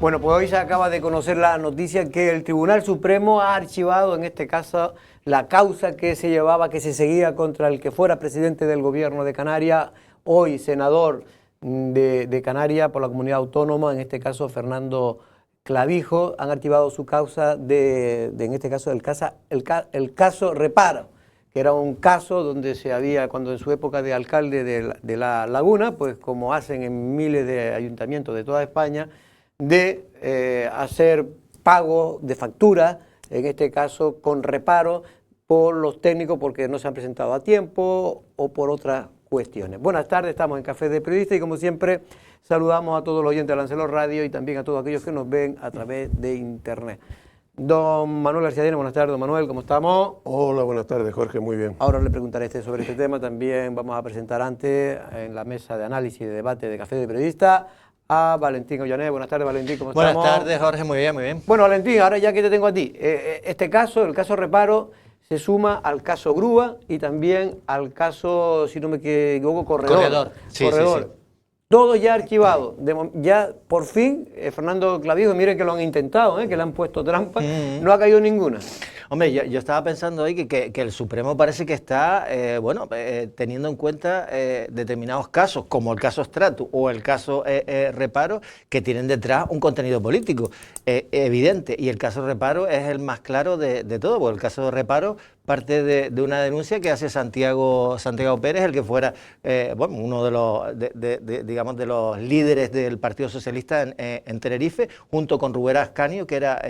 Bueno, pues hoy se acaba de conocer la noticia que el Tribunal Supremo ha archivado, en este caso, la causa que se llevaba, que se seguía contra el que fuera presidente del gobierno de Canarias, hoy senador de Canarias por la comunidad autónoma, en este caso Fernando Clavijo. Han archivado su causa en este caso, el caso Reparo, que era un caso donde se había, cuando en su época de alcalde de La Laguna, pues como hacen en miles de ayuntamientos de toda España, de hacer pago de factura, en este caso con reparo, por los técnicos porque no se han presentado a tiempo o por otras cuestiones. Buenas tardes, estamos en Café de Periodista y como siempre saludamos a todos los oyentes de Lancelot Radio y también a todos aquellos que nos ven a través de internet. Don Manuel García Dienes, buenas tardes, don Manuel, ¿cómo estamos? Hola, buenas tardes, Jorge, muy bien. Ahora le preguntaré sobre este tema, también vamos a presentar antes en la mesa de análisis y de debate de Café de Periodista a Valentín Ollané. Buenas tardes, Valentín, ¿cómo estamos? Buenas tardes, Jorge, muy bien, muy bien. Bueno, Valentín, ahora ya que te tengo a ti, este caso, el caso Reparo, se suma al caso Grúa y también al caso, si no me equivoco, Corredor. Sí, Corredor. sí, sí. Todo ya archivado. Ya por fin, Fernando Clavijo, miren que lo han intentado, que le han puesto trampa, no ha caído ninguna. Hombre, yo estaba pensando hoy que el Supremo parece que está, teniendo en cuenta determinados casos, como el caso Stratus o el caso Reparo, que tienen detrás un contenido político evidente. Y el caso Reparo es el más claro de todo, porque el caso Reparo parte de una denuncia que hace Santiago Pérez, el que fuera uno de los, digamos, de los líderes del Partido Socialista en Tenerife, junto con Rubén Ascanio, que era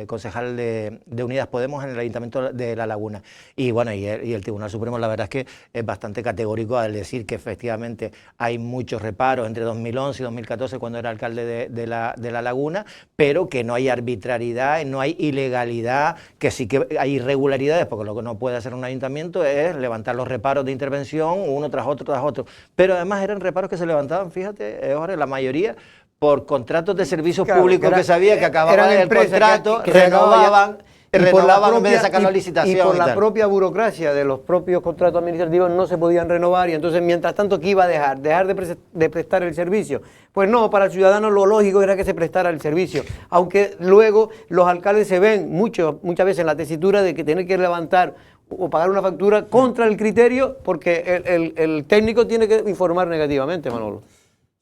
concejal de Unidas Podemos en el Ayuntamiento de La Laguna. Y bueno, y el Tribunal Supremo la verdad es que es bastante categórico al decir que efectivamente hay muchos reparos entre 2011 y 2014 cuando era alcalde de La Laguna, pero que no hay arbitrariedad, no hay ilegalidad, que sí que hay irregularidades, porque lo que no puede hacer un ayuntamiento es levantar los reparos de intervención uno tras otro. Pero además eran reparos que se levantaban, fíjate, Jorge, la mayoría por contratos de servicios públicos que sabía que acababan el contrato, renovaban en vez de sacar la licitación. Y por la propia burocracia de los propios contratos administrativos no se podían renovar y entonces mientras tanto ¿qué iba a dejar de prestar el servicio? Pues no, para el ciudadano lo lógico era que se prestara el servicio, aunque luego los alcaldes se ven muchas veces en la tesitura de que tienen que levantar o pagar una factura contra el criterio porque el técnico tiene que informar negativamente, Manolo.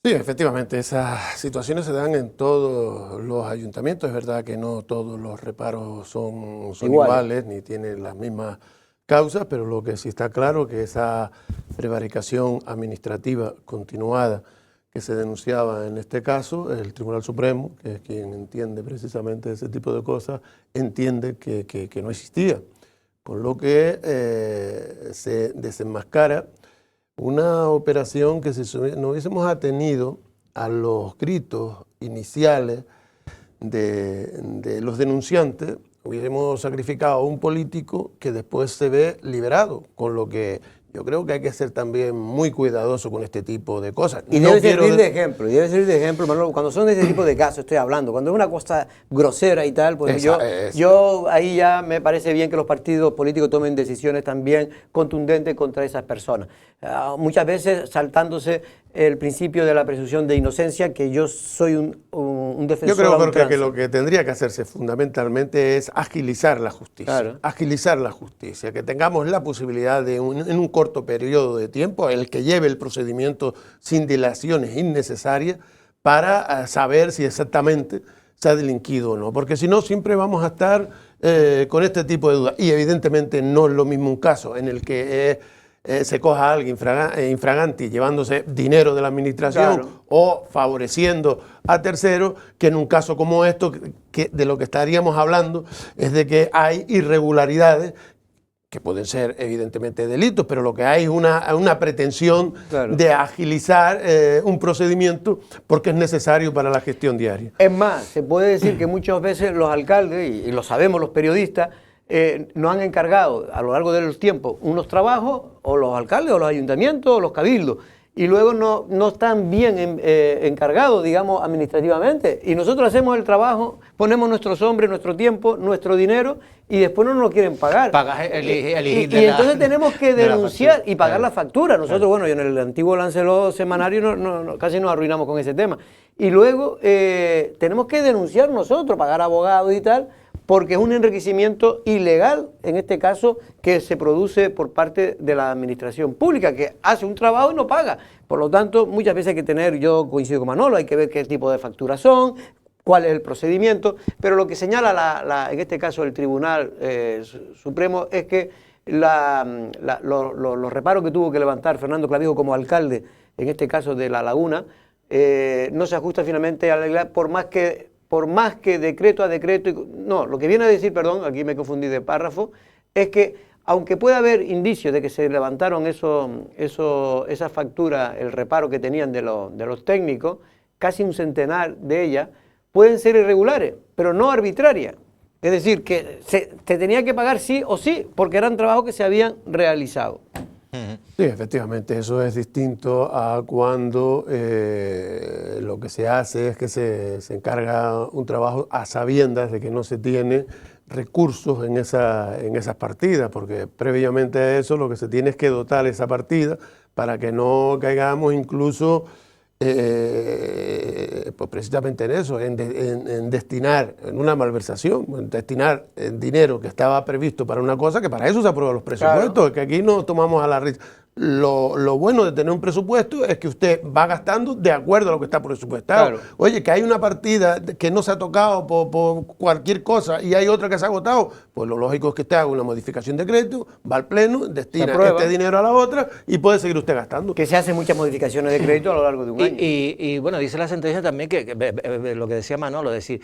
Sí, efectivamente, esas situaciones se dan en todos los ayuntamientos. Es verdad que no todos los reparos son iguales ni tienen las mismas causas, pero lo que sí está claro es que esa prevaricación administrativa continuada que se denunciaba en este caso, el Tribunal Supremo, que es quien entiende precisamente ese tipo de cosas, entiende que no existía. Con lo que se desenmascara una operación que si no hubiésemos atenido a los gritos iniciales de los denunciantes, hubiésemos sacrificado a un político que después se ve liberado, con lo que yo creo que hay que ser también muy cuidadoso con este tipo de cosas. Y debe servir de ejemplo, Manolo, cuando son de ese tipo de casos, estoy hablando, cuando es una cosa grosera y tal, pues yo ahí ya me parece bien que los partidos políticos tomen decisiones también contundentes contra esas personas. Muchas veces saltándose el principio de la presunción de inocencia, que yo soy un defensor. Yo creo, Jorge, que lo que tendría que hacerse fundamentalmente es agilizar la justicia. Claro. Agilizar la justicia, que tengamos la posibilidad de, en un corto periodo de tiempo, el que lleve el procedimiento sin dilaciones innecesarias para saber si exactamente se ha delinquido o no. Porque si no, siempre vamos a estar con este tipo de dudas. Y evidentemente no es lo mismo un caso en el que se coja a alguien infraganti llevándose dinero de la administración, claro, o favoreciendo a terceros, que en un caso como esto, que de lo que estaríamos hablando es de que hay irregularidades que pueden ser evidentemente delitos, pero lo que hay es una pretensión, claro, de agilizar un procedimiento porque es necesario para la gestión diaria. Es más, se puede decir que muchas veces los alcaldes, y lo sabemos los periodistas, nos han encargado a lo largo de los tiempos unos trabajos, o los alcaldes, o los ayuntamientos, o los cabildos, y luego no están bien encargados, digamos, administrativamente. Y nosotros hacemos el trabajo, ponemos nuestros hombres, nuestro tiempo, nuestro dinero, y después no nos lo quieren pagar. Y entonces tenemos que denunciar y pagar la factura. Nosotros, bueno, en el antiguo Lancelot semanario casi nos arruinamos con ese tema. y luego tenemos que denunciar nosotros, pagar abogados y tal, porque es un enriquecimiento ilegal, en este caso, que se produce por parte de la administración pública, que hace un trabajo y no paga. Por lo tanto, muchas veces hay que tener, yo coincido con Manolo, hay que ver qué tipo de facturas son, cuál es el procedimiento, pero lo que señala en este caso el Tribunal Supremo es que los reparos que tuvo que levantar Fernando Clavijo como alcalde, en este caso de La Laguna, no se ajusta finalmente a la ley, por más que decreto a decreto, no, lo que viene a decir, perdón, aquí me confundí de párrafo, es que aunque pueda haber indicios de que se levantaron esas facturas, el reparo que tenían de los técnicos, casi un centenar de ellas, pueden ser irregulares, pero no arbitrarias. Es decir, que te tenía que pagar sí o sí, porque eran trabajos que se habían realizado. Sí, efectivamente, eso es distinto a cuando lo que se hace es que se encarga un trabajo a sabiendas de que no se tiene recursos en esas partidas, porque previamente a eso lo que se tiene es que dotar esa partida para que no caigamos incluso pues precisamente en eso, en destinar, en una malversación, en destinar dinero que estaba previsto para una cosa que para eso se aprueban los presupuestos, claro. Que aquí no tomamos a la risa. Lo bueno de tener un presupuesto es que usted va gastando de acuerdo a lo que está presupuestado. Claro. Oye, que hay una partida que no se ha tocado por cualquier cosa y hay otra que se ha agotado, pues lo lógico es que usted haga una modificación de crédito, va al pleno, destina este dinero a la otra y puede seguir usted gastando. Que se hacen muchas modificaciones de crédito a lo largo de un año. Y bueno, dice la sentencia también que lo que decía Manolo, es decir,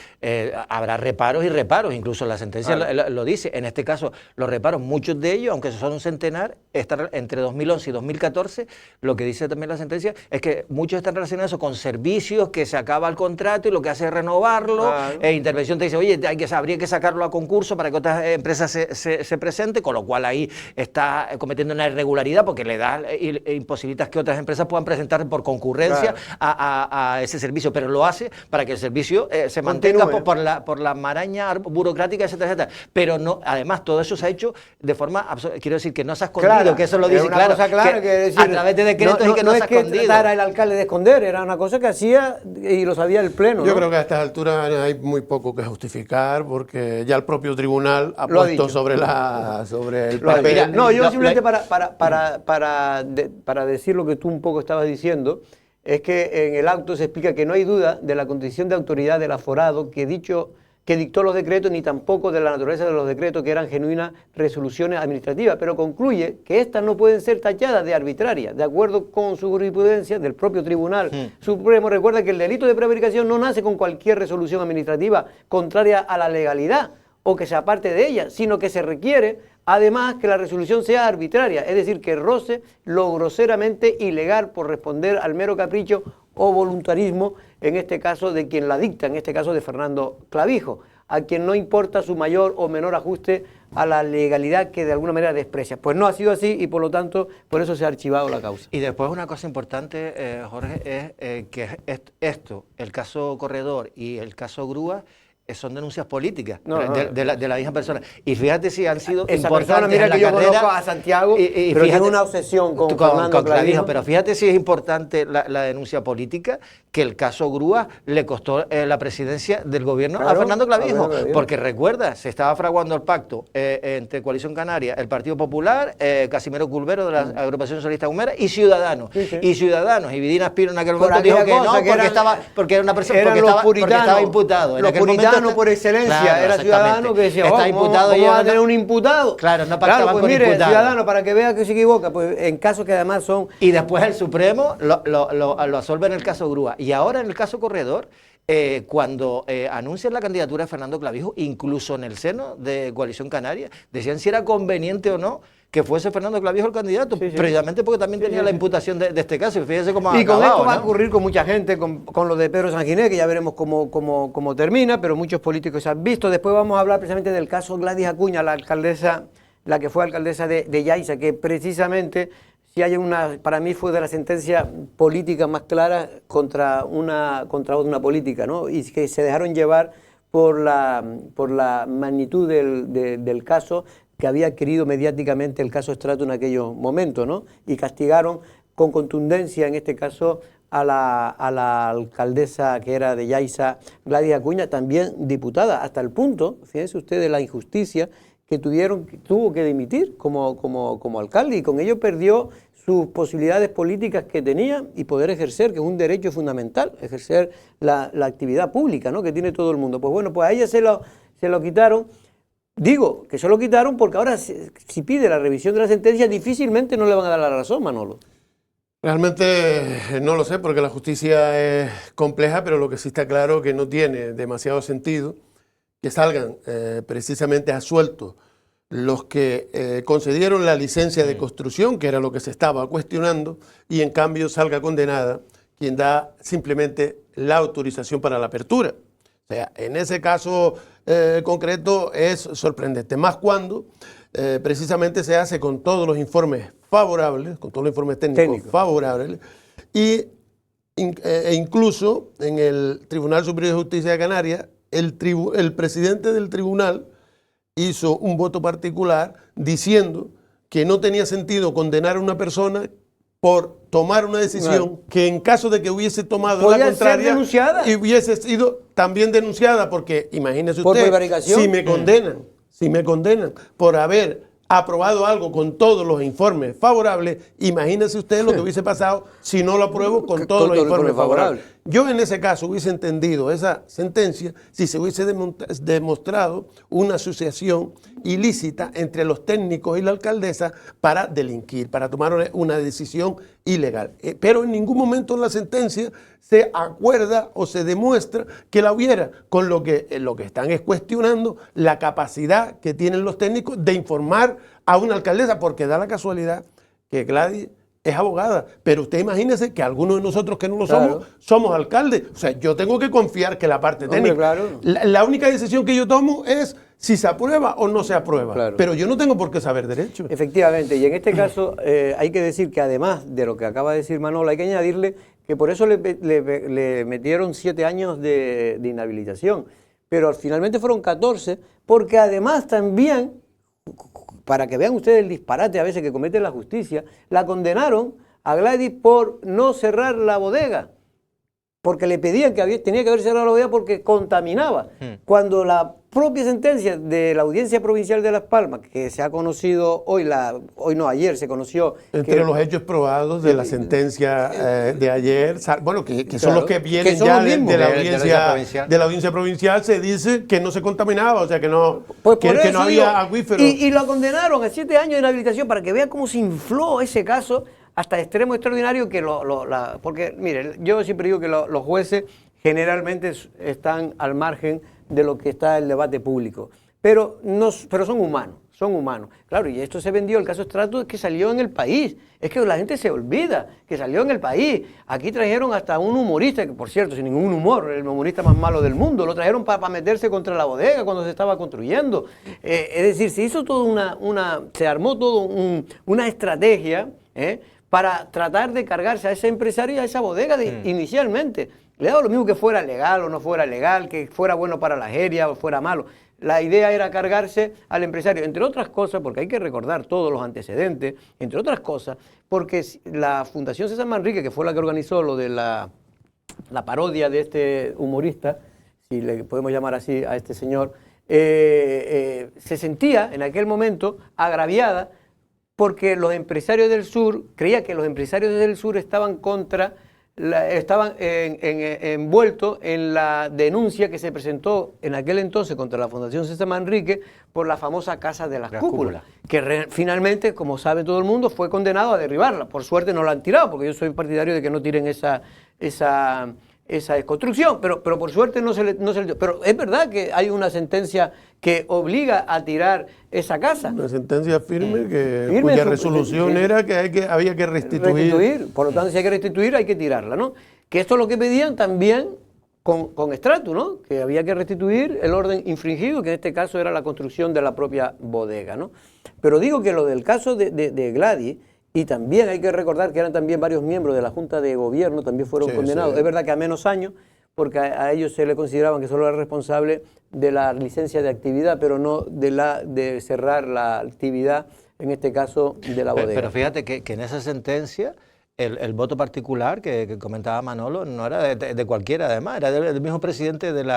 habrá reparos y reparos, incluso la sentencia lo dice. En este caso, los reparos, muchos de ellos, aunque son un centenar, están entre 2011 y 2014, lo que dice también la sentencia es que muchos están relacionados con servicios que se acaba el contrato y lo que hace es renovarlo. Intervención te dice, oye, habría que sacarlo a concurso para que otras empresas se presenten, con lo cual ahí está cometiendo una irregularidad porque le da imposibilitas que otras empresas puedan presentar por concurrencia a ese servicio, pero lo hace para que el servicio se mantenga por la maraña burocrática, etcétera, etcétera. Pero no, además todo eso se ha hecho de forma, quiero decir, que no se ha escondido, que eso lo dice claro. Claro, que decir, a través de decretos y que no se ha escondido. No es que tratara el alcalde de esconder, era una cosa que hacía y lo sabía el pleno. Yo creo que a estas alturas hay muy poco que justificar porque ya el propio tribunal ha puesto sobre el papel. Mira, no, yo simplemente para decir lo que tú un poco estabas diciendo, es que en el acto se explica que no hay duda de la condición de autoridad del aforado que dictó los decretos, ni tampoco de la naturaleza de los decretos, que eran genuinas resoluciones administrativas, pero concluye que estas no pueden ser tachadas de arbitrarias, de acuerdo con su jurisprudencia del propio Tribunal Supremo. Recuerda que el delito de prevaricación no nace con cualquier resolución administrativa contraria a la legalidad o que se aparte de ella, sino que se requiere, además, que la resolución sea arbitraria, es decir, que roce lo groseramente ilegal por responder al mero capricho o voluntarismo, en este caso de quien la dicta, en este caso de Fernando Clavijo, a quien no importa su mayor o menor ajuste a la legalidad que de alguna manera desprecia. Pues no ha sido así y por lo tanto por eso se ha archivado la causa. Y después una cosa importante, Jorge, es que esto, el caso Corredor y el caso Grúa, son denuncias políticas de la misma persona. Y fíjate si han sido esa importantes persona, mira en la que yo carrera, conozco a Santiago, pero fíjate, tiene una obsesión con Fernando Clavijo. Pero fíjate si es importante la denuncia política, que el caso Grúa le costó la presidencia del gobierno a Fernando Clavijo. Porque recuerda, se estaba fraguando el pacto entre Coalición Canaria, el Partido Popular, Casimiro Culvero de la Agrupación Socialista Humera y Ciudadanos. Y Ciudadanos, y Vidina Espino en aquel momento dijo que no, porque era una persona, porque estaba imputado. En aquel momento por excelencia, claro, era Ciudadano que decía, está imputado ¿cómo va a tener un imputado? Claro, no pactaban pues con mire, imputado. Ciudadano, para que vea que se equivoca, pues en casos que además son... Y después el Supremo lo absorbe en el caso Grúa. Y ahora en el caso Corredor, cuando anuncian la candidatura de Fernando Clavijo, incluso en el seno de Coalición Canaria, decían si era conveniente o no que fuese Fernando Clavijo el candidato, precisamente porque también tenía la imputación de este caso. Fíjese cómo ha acabado, con esto va a ¿no? ocurrir con mucha gente, con lo de Pedro Sanginés, que ya veremos cómo termina, pero muchos políticos se han visto. Después vamos a hablar precisamente del caso Gladys Acuña, la que fue alcaldesa de Yaiza, que precisamente, si hay para mí fue de la sentencia política más clara contra una política, ¿no? Y que se dejaron llevar por la magnitud del caso que había adquirido mediáticamente el caso Estrato en aquellos momentos, ¿no? Y castigaron con contundencia, en este caso, a la alcaldesa que era de Yaiza, Gladys Acuña, también diputada, hasta el punto, fíjense ustedes, de la injusticia que tuvo que dimitir como alcalde, y con ello perdió sus posibilidades políticas que tenía y poder ejercer, que es un derecho fundamental, ejercer la actividad pública, ¿no?, que tiene todo el mundo. Pues bueno, pues a ella se lo quitaron. Digo que se lo quitaron porque ahora si pide la revisión de la sentencia difícilmente no le van a dar la razón, Manolo. Realmente no lo sé porque la justicia es compleja, pero lo que sí está claro es que no tiene demasiado sentido que salgan precisamente absueltos los que concedieron la licencia de construcción, que era lo que se estaba cuestionando, y en cambio salga condenada quien da simplemente la autorización para la apertura. O sea, en ese caso concreto es sorprendente, más cuando precisamente se hace con todos los informes favorables, con todos los informes técnicos favorables, e incluso en el Tribunal Superior de Justicia de Canarias, el presidente del tribunal hizo un voto particular diciendo que no tenía sentido condenar a una persona por tomar una decisión que en caso de que hubiese tomado la contraria y hubiese sido también denunciada, porque imagínese usted, si me condenan por haber aprobado algo con todos los informes favorables, imagínese usted lo que hubiese pasado si no lo apruebo con todos los informes favorables. Yo en ese caso hubiese entendido esa sentencia si se hubiese demostrado una asociación ilícita entre los técnicos y la alcaldesa para delinquir, para tomar una decisión ilegal. Pero en ningún momento en la sentencia se acuerda o se demuestra que la hubiera, con lo que están es cuestionando la capacidad que tienen los técnicos de informar a una alcaldesa, porque da la casualidad que Gladys es abogada, pero usted imagínese que algunos de nosotros que no lo somos alcaldes. O sea, yo tengo que confiar que la parte técnica, la única decisión que yo tomo es si se aprueba o no se aprueba, pero yo no tengo por qué saber derecho. Efectivamente, y en este caso hay que decir que además de lo que acaba de decir Manolo, hay que añadirle que por eso le metieron 7 años de inhabilitación, pero finalmente fueron 14, porque además también, para que vean ustedes el disparate a veces que comete la justicia, la condenaron a Gladys por no cerrar la bodega, porque le pedían que tenía que haber cerrado la bodega porque contaminaba. Cuando la propia sentencia de la Audiencia Provincial de Las Palmas, que se ha conocido ayer se conoció... Entre los hechos probados de la sentencia de ayer, bueno, que son los que vienen ya de la audiencia provincial, se dice que no se contaminaba, o sea, que no, que no había acuíferos. Y lo condenaron a 7 años de inhabilitación para que vean cómo se infló ese caso hasta extremo extraordinario, porque, mire, yo siempre digo que los jueces generalmente están al margen de lo que está el debate público, pero son humanos. Claro, y esto se vendió, el caso Estrato, es que salió en El País, es que la gente se olvida que salió en El País. Aquí trajeron hasta un humorista, que por cierto, sin ningún humor, el humorista más malo del mundo, lo trajeron para meterse contra la bodega cuando se estaba construyendo. Es decir, se hizo se armó todo una estrategia, para tratar de cargarse a ese empresario y a esa bodega inicialmente. Le daba lo mismo que fuera legal o no fuera legal, que fuera bueno para la jeria o fuera malo. La idea era cargarse al empresario, entre otras cosas, porque hay que recordar todos los antecedentes, entre otras cosas, porque la Fundación César Manrique, que fue la que organizó lo de la parodia de este humorista, si le podemos llamar así a este señor, se sentía en aquel momento agraviada porque los empresarios del sur, creía que los empresarios del sur estaban envueltos en la denuncia que se presentó en aquel entonces contra la Fundación César Manrique por la famosa Casa de las Cúpulas, que finalmente, como sabe todo el mundo, fue condenado a derribarla. Por suerte no la han tirado, porque yo soy partidario de que no tiren esa construcción, pero por suerte no se le dio. Pero es verdad que hay una sentencia que obliga a tirar esa casa. Una sentencia firme, cuya resolución era que había que restituir. Por lo tanto, si hay que restituir, hay que tirarla, ¿no? Que esto es lo que pedían también con Estrato, ¿no? Que había que restituir el orden infringido, que en este caso era la construcción de la propia bodega, ¿no? Pero digo que lo del caso de Gladys, y también hay que recordar que eran también varios miembros de la Junta de Gobierno, también fueron condenados. Es verdad que a menos años, porque a ellos se le consideraban que solo era responsable de la licencia de actividad, pero no de cerrar la actividad, en este caso de la bodega. Pero fíjate que en esa sentencia el voto particular que comentaba Manolo no era de cualquiera, además, era del mismo presidente del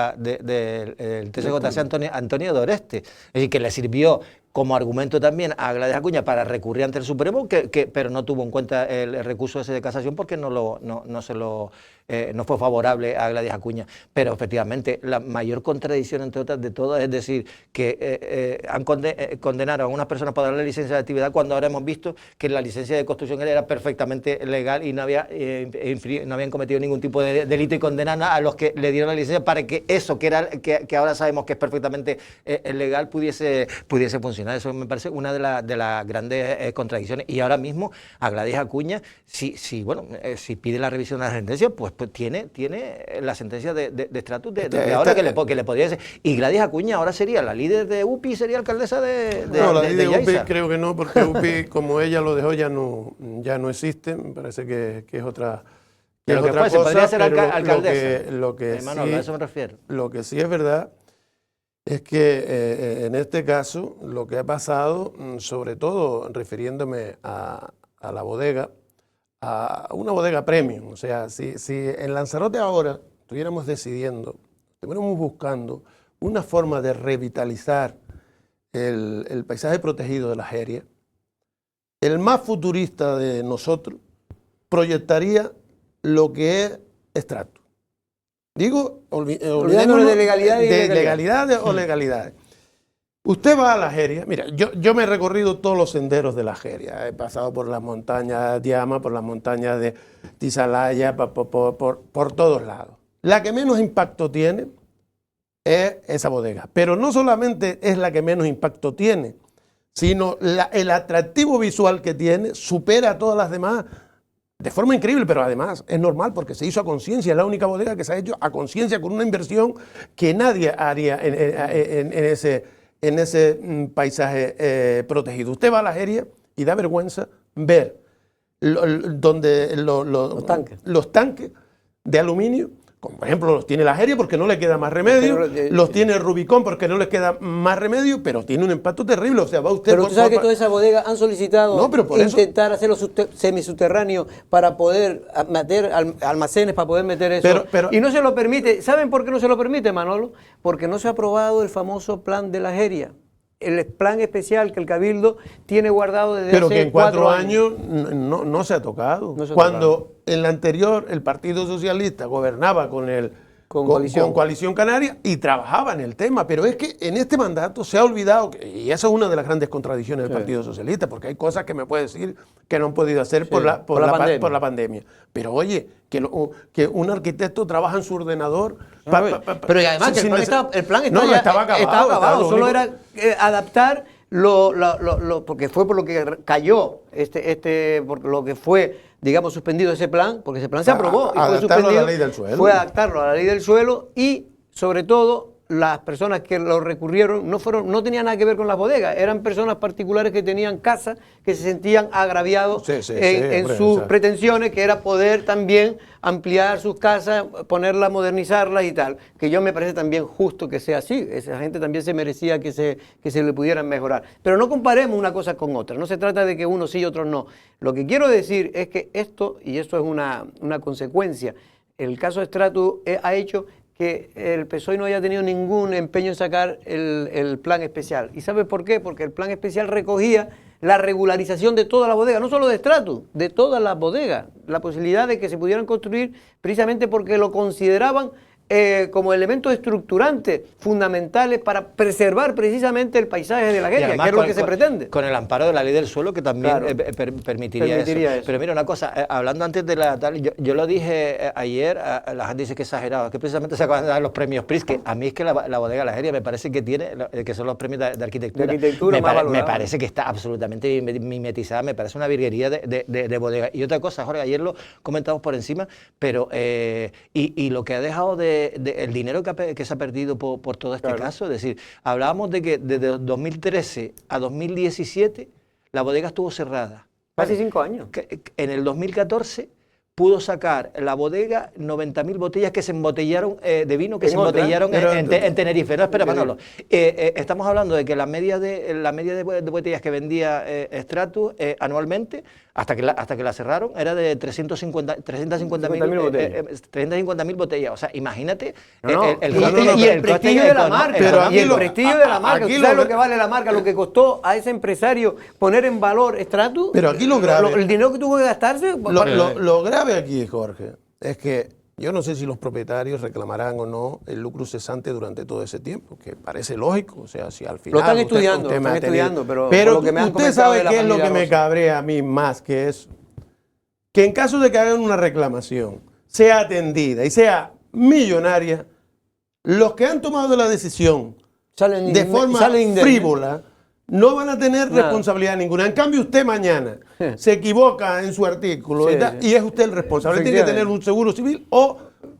TSJC, Antonio Doreste. Es decir, que le sirvió como argumento también a Gladys Acuña para recurrir ante el Supremo, pero no tuvo en cuenta el recurso ese de casación porque no fue favorable a Gladys Acuña. Pero efectivamente la mayor contradicción entre otras de todas es decir que condenaron a unas personas por darle licencia de actividad cuando ahora hemos visto que la licencia de construcción era perfectamente legal y no habían cometido ningún tipo de delito y condenan a los que le dieron la licencia para que eso que ahora sabemos que es perfectamente legal pudiese funcionar. Eso me parece una de las grandes contradicciones. Y ahora mismo a Gladys Acuña, si pide la revisión de la sentencia, pues tiene la sentencia de estratus de ahora que le podría decir. Y Gladys Acuña ahora sería la líder de UPI, sería alcaldesa de No, la líder de UPI Yaiza. creo que no, porque UPI, como ella lo dejó, ya no existe. Me parece que es otra. Pero es otra se podría ser pero alcaldesa. Lo que Manolo, a eso me refiero. Lo que sí es verdad es que en este caso lo que ha pasado, sobre todo refiriéndome a la bodega, a una bodega premium, o sea, si en Lanzarote ahora estuviéramos estuviéramos buscando una forma de revitalizar el paisaje protegido de la Jeria, el más futurista de nosotros proyectaría lo que es Estratus. Digo, olvidémonos de legalidad y de ilegalidad. legalidad o legalidades. Usted va a la Jeria, mira, yo me he recorrido todos los senderos de la Jeria, he pasado por las montañas de Ama, por las montañas de Tizalaya, por todos lados. La que menos impacto tiene es esa bodega, pero no solamente es la que menos impacto tiene, sino el atractivo visual que tiene supera a todas las demás de forma increíble, pero además es normal porque se hizo a conciencia, es la única bodega que se ha hecho a conciencia con una inversión que nadie haría en ese paisaje protegido. Usted va a la Jeria y da vergüenza ver los tanques de aluminio, como por ejemplo los tiene la Jeria porque no le queda más remedio, los tiene el Rubicón porque no les queda más remedio, pero tiene un impacto terrible. O sea, va usted. Pero tú sabes que todas esas bodegas han solicitado intentar hacerlo semisubterráneo para poder meter almacenes, para poder meter eso. Y no se lo permite. ¿Saben por qué no se lo permite, Manolo? Porque no se ha aprobado el famoso plan de la Jeria. El plan especial que el Cabildo tiene guardado desde pero hace que en 4 años no se ha tocado. Cuando en el anterior el Partido Socialista gobernaba con Coalición Canaria y trabajaba en el tema, pero es que en este mandato se ha olvidado, y esa es una de las grandes contradicciones del Partido Socialista, porque hay cosas que me puede decir que no han podido hacer por la pandemia. Pero oye, que un arquitecto trabaja en su ordenador. Pero y además que el plan estaba acabado. Solo era adaptar porque fue por lo que cayó por lo que fue, digamos, suspendido ese plan, porque ese plan se aprobó y fue suspendido. A la ley del suelo. Fue adaptarlo a la ley del suelo y, sobre todo, las personas que lo recurrieron no tenían nada que ver con las bodegas, eran personas particulares que tenían casas, que se sentían agraviados en sus pretensiones, que era poder también ampliar sus casas, ponerlas, modernizarlas y tal, que yo me parece también justo que sea así, esa gente también se merecía que se le pudieran mejorar. Pero no comparemos una cosa con otra, no se trata de que unos sí y otros no. Lo que quiero decir es que esto es una consecuencia, el caso Estratus ha hecho que el PSOE no haya tenido ningún empeño en sacar el plan especial. ¿Y sabe por qué? Porque el plan especial recogía la regularización de todas las bodegas, no solo de Estratus, de todas las bodegas, la posibilidad de que se pudieran construir precisamente porque lo consideraban como elementos estructurantes fundamentales para preservar precisamente el paisaje de la Jeria, que es lo que se pretende. Con el amparo de la ley del suelo que también permitiría eso. Pero mira una cosa, hablando antes de yo lo dije ayer, la gente dice que exagerado, que precisamente se acaban de dar los premios PRIS, que a mí es que la bodega La Jeria me parece que tiene, que son los premios de arquitectura. Me parece que está absolutamente mimetizada, me parece una virguería de bodega. Y otra cosa, Jorge, ayer lo comentamos por encima, pero y lo que ha dejado el dinero que se ha perdido por todo este caso, es decir, hablábamos de que desde 2013 a 2017 la bodega estuvo cerrada. Casi 5 años. En el 2014 pudo sacar la bodega 90.000 botellas que se embotellaron de vino que se embotellaron en Tenerife. No, espera, Manolo. Estamos hablando de que la media de botellas que vendía Stratus anualmente, hasta que la cerraron, era de 350.000 botellas. O sea, imagínate el prestigio de la marca. Y el prestigio de la marca. ¿Sabes lo que vale la marca? Lo que costó a ese empresario poner en valor Stratus. Pero aquí lo grave. El dinero que tuvo que gastarse. Lo grave aquí, Jorge, es que yo no sé si los propietarios reclamarán o no el lucro cesante durante todo ese tiempo, que parece lógico, o sea, si al final... Lo están estudiando, pero lo que me usted sabe qué es lo que me cabrea a mí más que eso, que en caso de que hagan una reclamación, sea atendida y sea millonaria, los que han tomado la decisión de forma frívola, no van a tener responsabilidad ninguna. En cambio, usted mañana se equivoca en su artículo y es usted el responsable. Tiene que tener un seguro civil o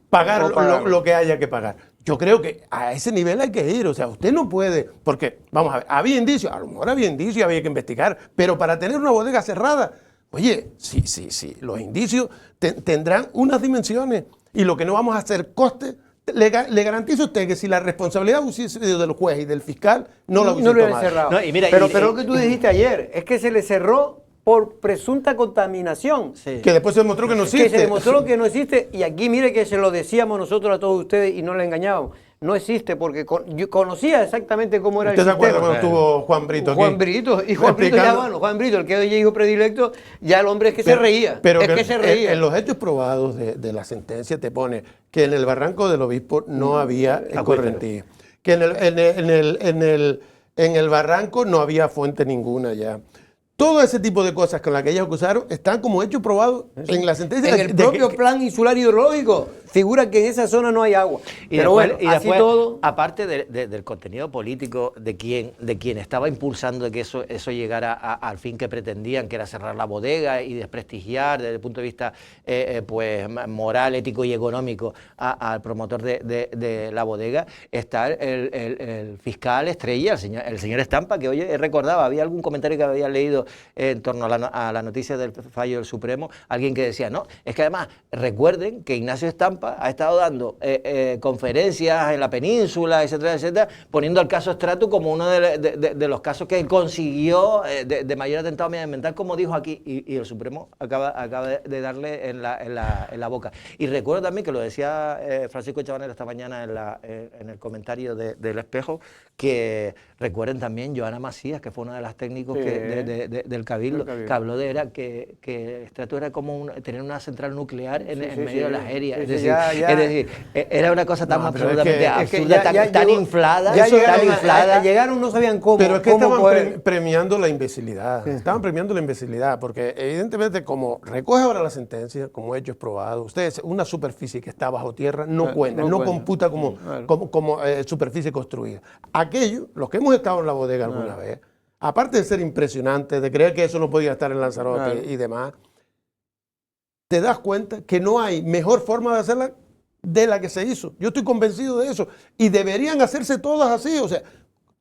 pagar lo que haya que pagar. Yo creo que a ese nivel hay que ir. O sea, usted no puede, porque, vamos a ver, había indicios, a lo mejor había indicios, había que investigar, pero para tener una bodega cerrada, oye, sí, los indicios tendrán unas dimensiones y lo que no vamos a hacer coste. Le garantizo a usted que si la responsabilidad hubiese sido del juez y del fiscal, no lo hubiese tomado. Cerrado. No, y mira, pero lo que tú dijiste ayer es que se le cerró por presunta contaminación. Sí. Que después se demostró que no existe. Que se demostró que no existe. Y aquí mire que se lo decíamos nosotros a todos ustedes y no le engañábamos. No existe porque yo conocía exactamente cómo era el sistema. ¿Usted se acuerda cuando estuvo Juan Brito aquí? Juan Brito, y Juan Brito ya, bueno, Juan Brito, el que hoy hijo predilecto, ya el hombre es que se reía. Pero es que se reía. En los hechos probados de la sentencia te pone que en el barranco del Obispo no había escorrentía. Que en el barranco no había fuente ninguna ya. Todo ese tipo de cosas con las que ellos acusaron están como hechos probados en la sentencia. En el propio plan insular hidrológico figura que en esa zona no hay agua. Pero bueno, así todo, aparte del contenido político de quien estaba impulsando de que eso llegara al fin que pretendían, que era cerrar la bodega y desprestigiar desde el punto de vista pues moral, ético y económico al promotor de la bodega, está el fiscal estrella, el señor Estampa, que hoy recordaba, había algún comentario que había leído en torno a la noticia del fallo del Supremo, alguien que decía, no, es que además recuerden que Ignacio Estampa ha estado dando conferencias en la península, etcétera, etcétera, poniendo al caso Stratus como uno de los casos que consiguió de mayor atentado medioambiental, como dijo aquí, y el Supremo acaba de darle en la boca. Y recuerdo también que lo decía Francisco Chabanera esta mañana en el comentario del Espejo, que recuerden también Joana Macías, que fue una de las técnicos del Cabildo, que habló de que Stratus era como tener una central nuclear en medio de las aéreas. Es decir, era una cosa tan absolutamente absurda, tan inflada. Llegaron, no sabían cómo. Pero es que estaban premiando la imbecilidad. Estaban premiando la imbecilidad, porque evidentemente, como recoge ahora la sentencia, como hechos probados, ustedes, una superficie que está bajo tierra no cuenta, no computa como superficie construida. Aquello, los que hemos estado en la bodega alguna vez, aparte de ser impresionante, de creer que eso no podía estar en Lanzarote y demás, te das cuenta que no hay mejor forma de hacerla de la que se hizo. Yo estoy convencido de eso. Y deberían hacerse todas así, o sea,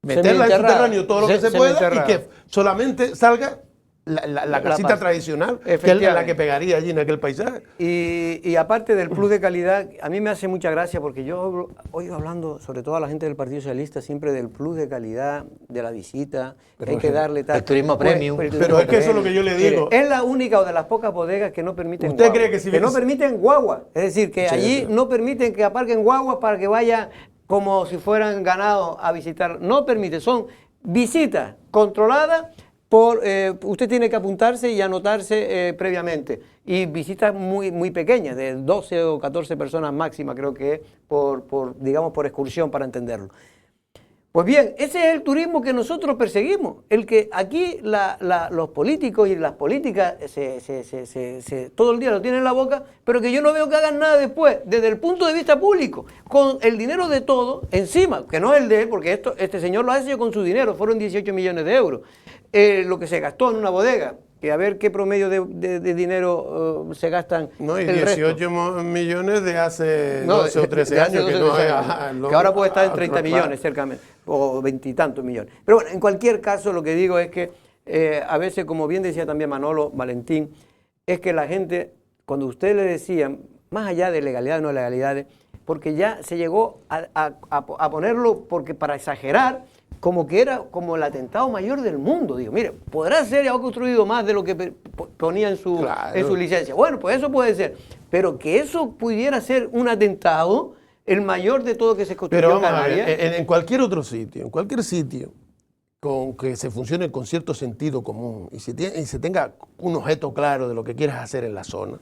meterla en subterráneo todo lo que se pueda y que solamente salga la casita tradicional, que es la que pegaría allí en aquel paisaje. Y aparte del plus de calidad, a mí me hace mucha gracia porque yo oigo hablando, sobre todo a la gente del Partido Socialista, siempre del plus de calidad de la visita, que hay que darle tal. El turismo premium. Pero es que eso es lo que yo le digo. Mire, es la única o de las pocas bodegas que no permiten ¿Usted guagua. cree que si no permiten guagua? Es decir, que allí no permiten que aparquen guaguas para que vayan como si fueran ganados a visitar. No permite, son visitas controladas. Usted tiene que apuntarse y anotarse previamente. Y visitas muy pequeñas, de 12 o 14 personas máxima, creo que es, digamos, por excursión, para entenderlo. Pues bien, ese es el turismo que nosotros perseguimos. El que aquí los políticos y las políticas todo el día lo tienen en la boca, pero que yo no veo que hagan nada después, desde el punto de vista público, con el dinero de todos encima, que no es el de él, porque este señor lo ha hecho con su dinero, fueron 18 millones de euros. Lo que se gastó en una bodega, que a ver qué promedio de dinero se gastan. No, y 18 millones de hace 12 o 13 años, que ahora puede estar en 30 millones cercamente, o 20 y tantos millones. Pero bueno, en cualquier caso lo que digo es que a veces, como bien decía también Manolo Valentín, es que la gente cuando usted le decía, más allá de legalidades o no legalidades, porque ya se llegó a ponerlo porque para exagerar, como que era como el atentado mayor del mundo. Digo, mire, podrá ser y ha construido más de lo que ponía en su licencia. Bueno, pues eso puede ser, pero que eso pudiera ser un atentado, el mayor de todo que se construyó en Canarias. En cualquier otro sitio, en cualquier sitio, con que se funcione con cierto sentido común y se tenga un objeto claro de lo que quieras hacer en la zona,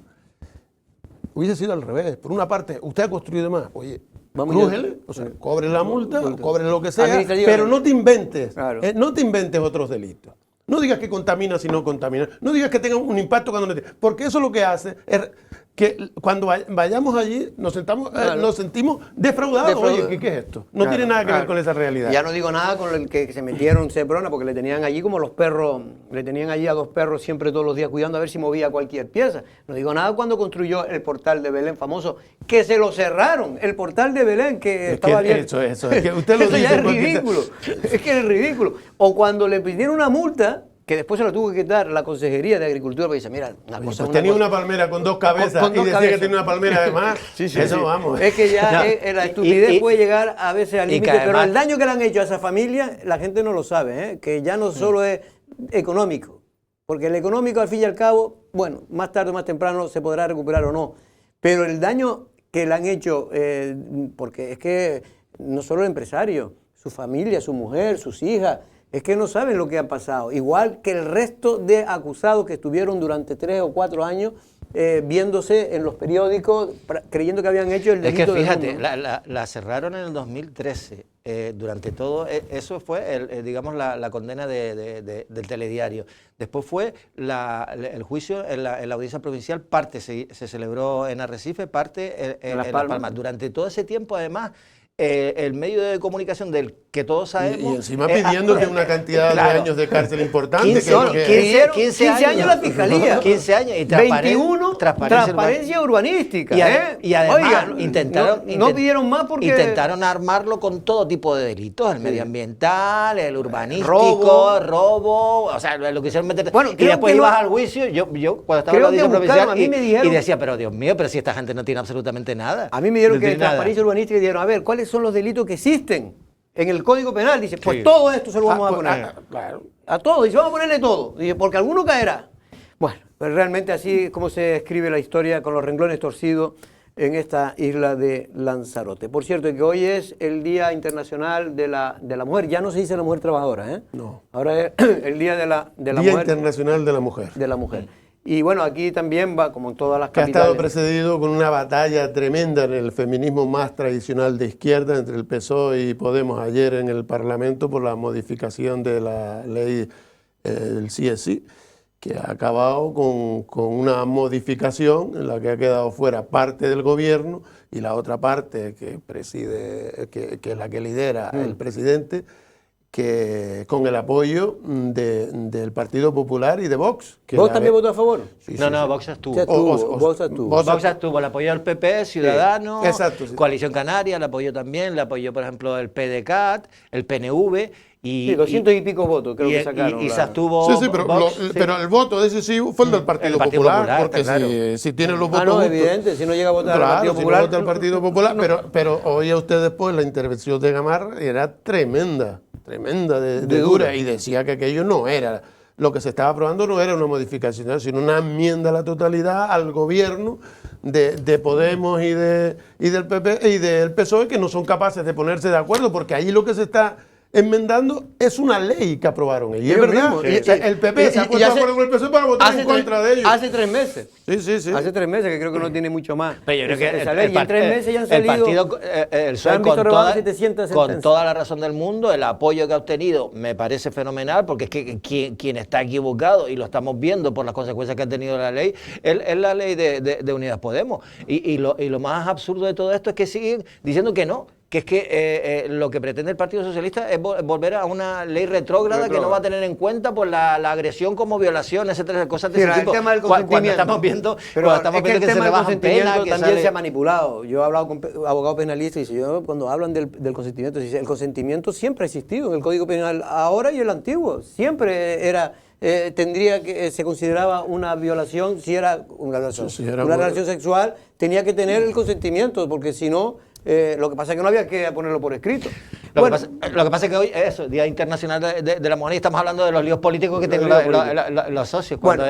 hubiese sido al revés. Por una parte, usted ha construido más, oye, crújele, o sea, cobre la multa, cobre lo que sea, pero no te inventes, no te inventes otros delitos. No digas que contamina si no contamina, no digas que tenga un impacto cuando no tiene, porque eso lo que hace es que cuando vayamos allí nos sentimos defraudados. Oye, ¿qué es esto? No tiene nada que ver con esa realidad. Ya no digo nada con el que se metieron Seprona, porque le tenían allí como los perros, le tenían allí a 2 perros siempre todos los días cuidando a ver si movía cualquier pieza. No digo nada cuando construyó el portal de Belén famoso, que se lo cerraron, el portal de Belén que estaba abierto. Eso, es que usted lo eso dice ya es ridículo, es que es ridículo. O cuando le pidieron una multa, que después se lo tuvo que quitar la Consejería de Agricultura, porque dice, mira, una cosa... Pues tenía una palmera con 2 cabezas y decía que tenía una palmera además. Eso vamos. Es que ya la estupidez puede llegar a veces al límite, pero el daño que le han hecho a esa familia, la gente no lo sabe, que ya no solo es económico, porque el económico al fin y al cabo, bueno, más tarde o más temprano se podrá recuperar o no, pero el daño que le han hecho, porque es que no solo el empresario, su familia, su mujer, sus hijas, es que no saben lo que ha pasado. Igual que el resto de acusados que estuvieron durante 3 o 4 años viéndose en los periódicos creyendo que habían hecho el delito. Es que fíjate, la cerraron en el 2013. Durante todo eso fue, digamos, la condena del telediario. Después fue el juicio en la audiencia provincial, parte se celebró en Arrecife, parte en Las Palmas. Durante todo ese tiempo, además, el medio de comunicación del que todos sabemos... Y encima pidiéndote una cantidad de años de cárcel importante. 15 años la fiscalía. 15 años. Y 21, transparencia urbanística. Y además, no pidieron más porque... Intentaron armarlo con todo tipo de delitos, el medioambiental, el urbanístico, robo, o sea, lo quisieron meter... Bueno, y después ibas al juicio, yo cuando estaba en la audiencia provincial y decía, pero Dios mío, pero si esta gente no tiene absolutamente nada. A mí me dieron que transparencia urbanística y dijeron, a ver, ¿cuáles son los delitos que existen en el Código Penal? Dice, pues todo esto se lo vamos a poner. Claro. A todo, dice, vamos a ponerle todo. Dice, porque alguno caerá. Bueno, pues realmente así es como se escribe la historia con los renglones torcidos en esta isla de Lanzarote. Por cierto, que hoy es el Día Internacional de la Mujer. Ya no se dice la mujer trabajadora, ¿eh? No. Ahora es el Día de la Día Mujer. Internacional de la Mujer. De la Mujer. Y bueno, aquí también va, como en todas las capitales. Que ha estado precedido con una batalla tremenda en el feminismo más tradicional de izquierda entre el PSOE y Podemos ayer en el Parlamento por la modificación de la ley del CSI, que ha acabado con una modificación en la que ha quedado fuera parte del gobierno y la otra parte que preside, que es la que lidera el presidente, que con el apoyo del Partido Popular y de Vox. ¿Vos también votó a favor? Sí, no, Vox estuvo. Vox estuvo, le apoyó el PP, Ciudadanos, exacto, Coalición Canaria, le apoyó también, le apoyó, por ejemplo, el PDCAT, el PNV. Y 200 y pico votos creo que sacaron. Y se abstuvo. Sí, pero el voto decisivo fue el del Partido Popular, porque claro. si tiene los votos. No, evidente, si no llega a votar el Partido Popular. Si no vota el Partido Popular, pero oía usted después la intervención de Gamarra, era tremenda de dura, y decía que aquello no era. Lo que se estaba aprobando no era una modificación, sino una enmienda a la totalidad al gobierno de Podemos y del PP y del PSOE, que no son capaces de ponerse de acuerdo, porque allí lo que se está enmendando es una ley que aprobaron ellos. Es verdad. El PP se ha puesto de acuerdo con el PSOE para votar en contra de ellos. Hace 3 meses. Sí. Hace 3 meses, que creo que no tiene mucho más. Pero yo creo que esa ley, y en 3 meses ya han salido. El partido, el PSOE, con toda la razón del mundo, el apoyo que ha obtenido me parece fenomenal, porque es que quien está equivocado, y lo estamos viendo por las consecuencias que ha tenido la ley, es la ley de Unidas Podemos. Y lo más absurdo de todo esto es que siguen diciendo que no, que es que lo que pretende el Partido Socialista es volver a una ley retrógrada que no va a tener en cuenta pues, la agresión como violación, etcétera, cosas de ese tipo. El tema del consentimiento. Cuando estamos viendo, que se rebajan penas, que también se ha manipulado. Yo he hablado con abogados penalistas y cuando hablan del consentimiento, el consentimiento siempre ha existido en el Código Penal, ahora y el antiguo. Siempre era... tendría que se consideraba una violación si era una relación sexual, tenía que tener el consentimiento, porque si no, lo que pasa es que no había que ponerlo por escrito. Lo que pasa es que hoy es eso, Día Internacional de la Mujer, y estamos hablando de los líos políticos que tienen los socios. Bueno,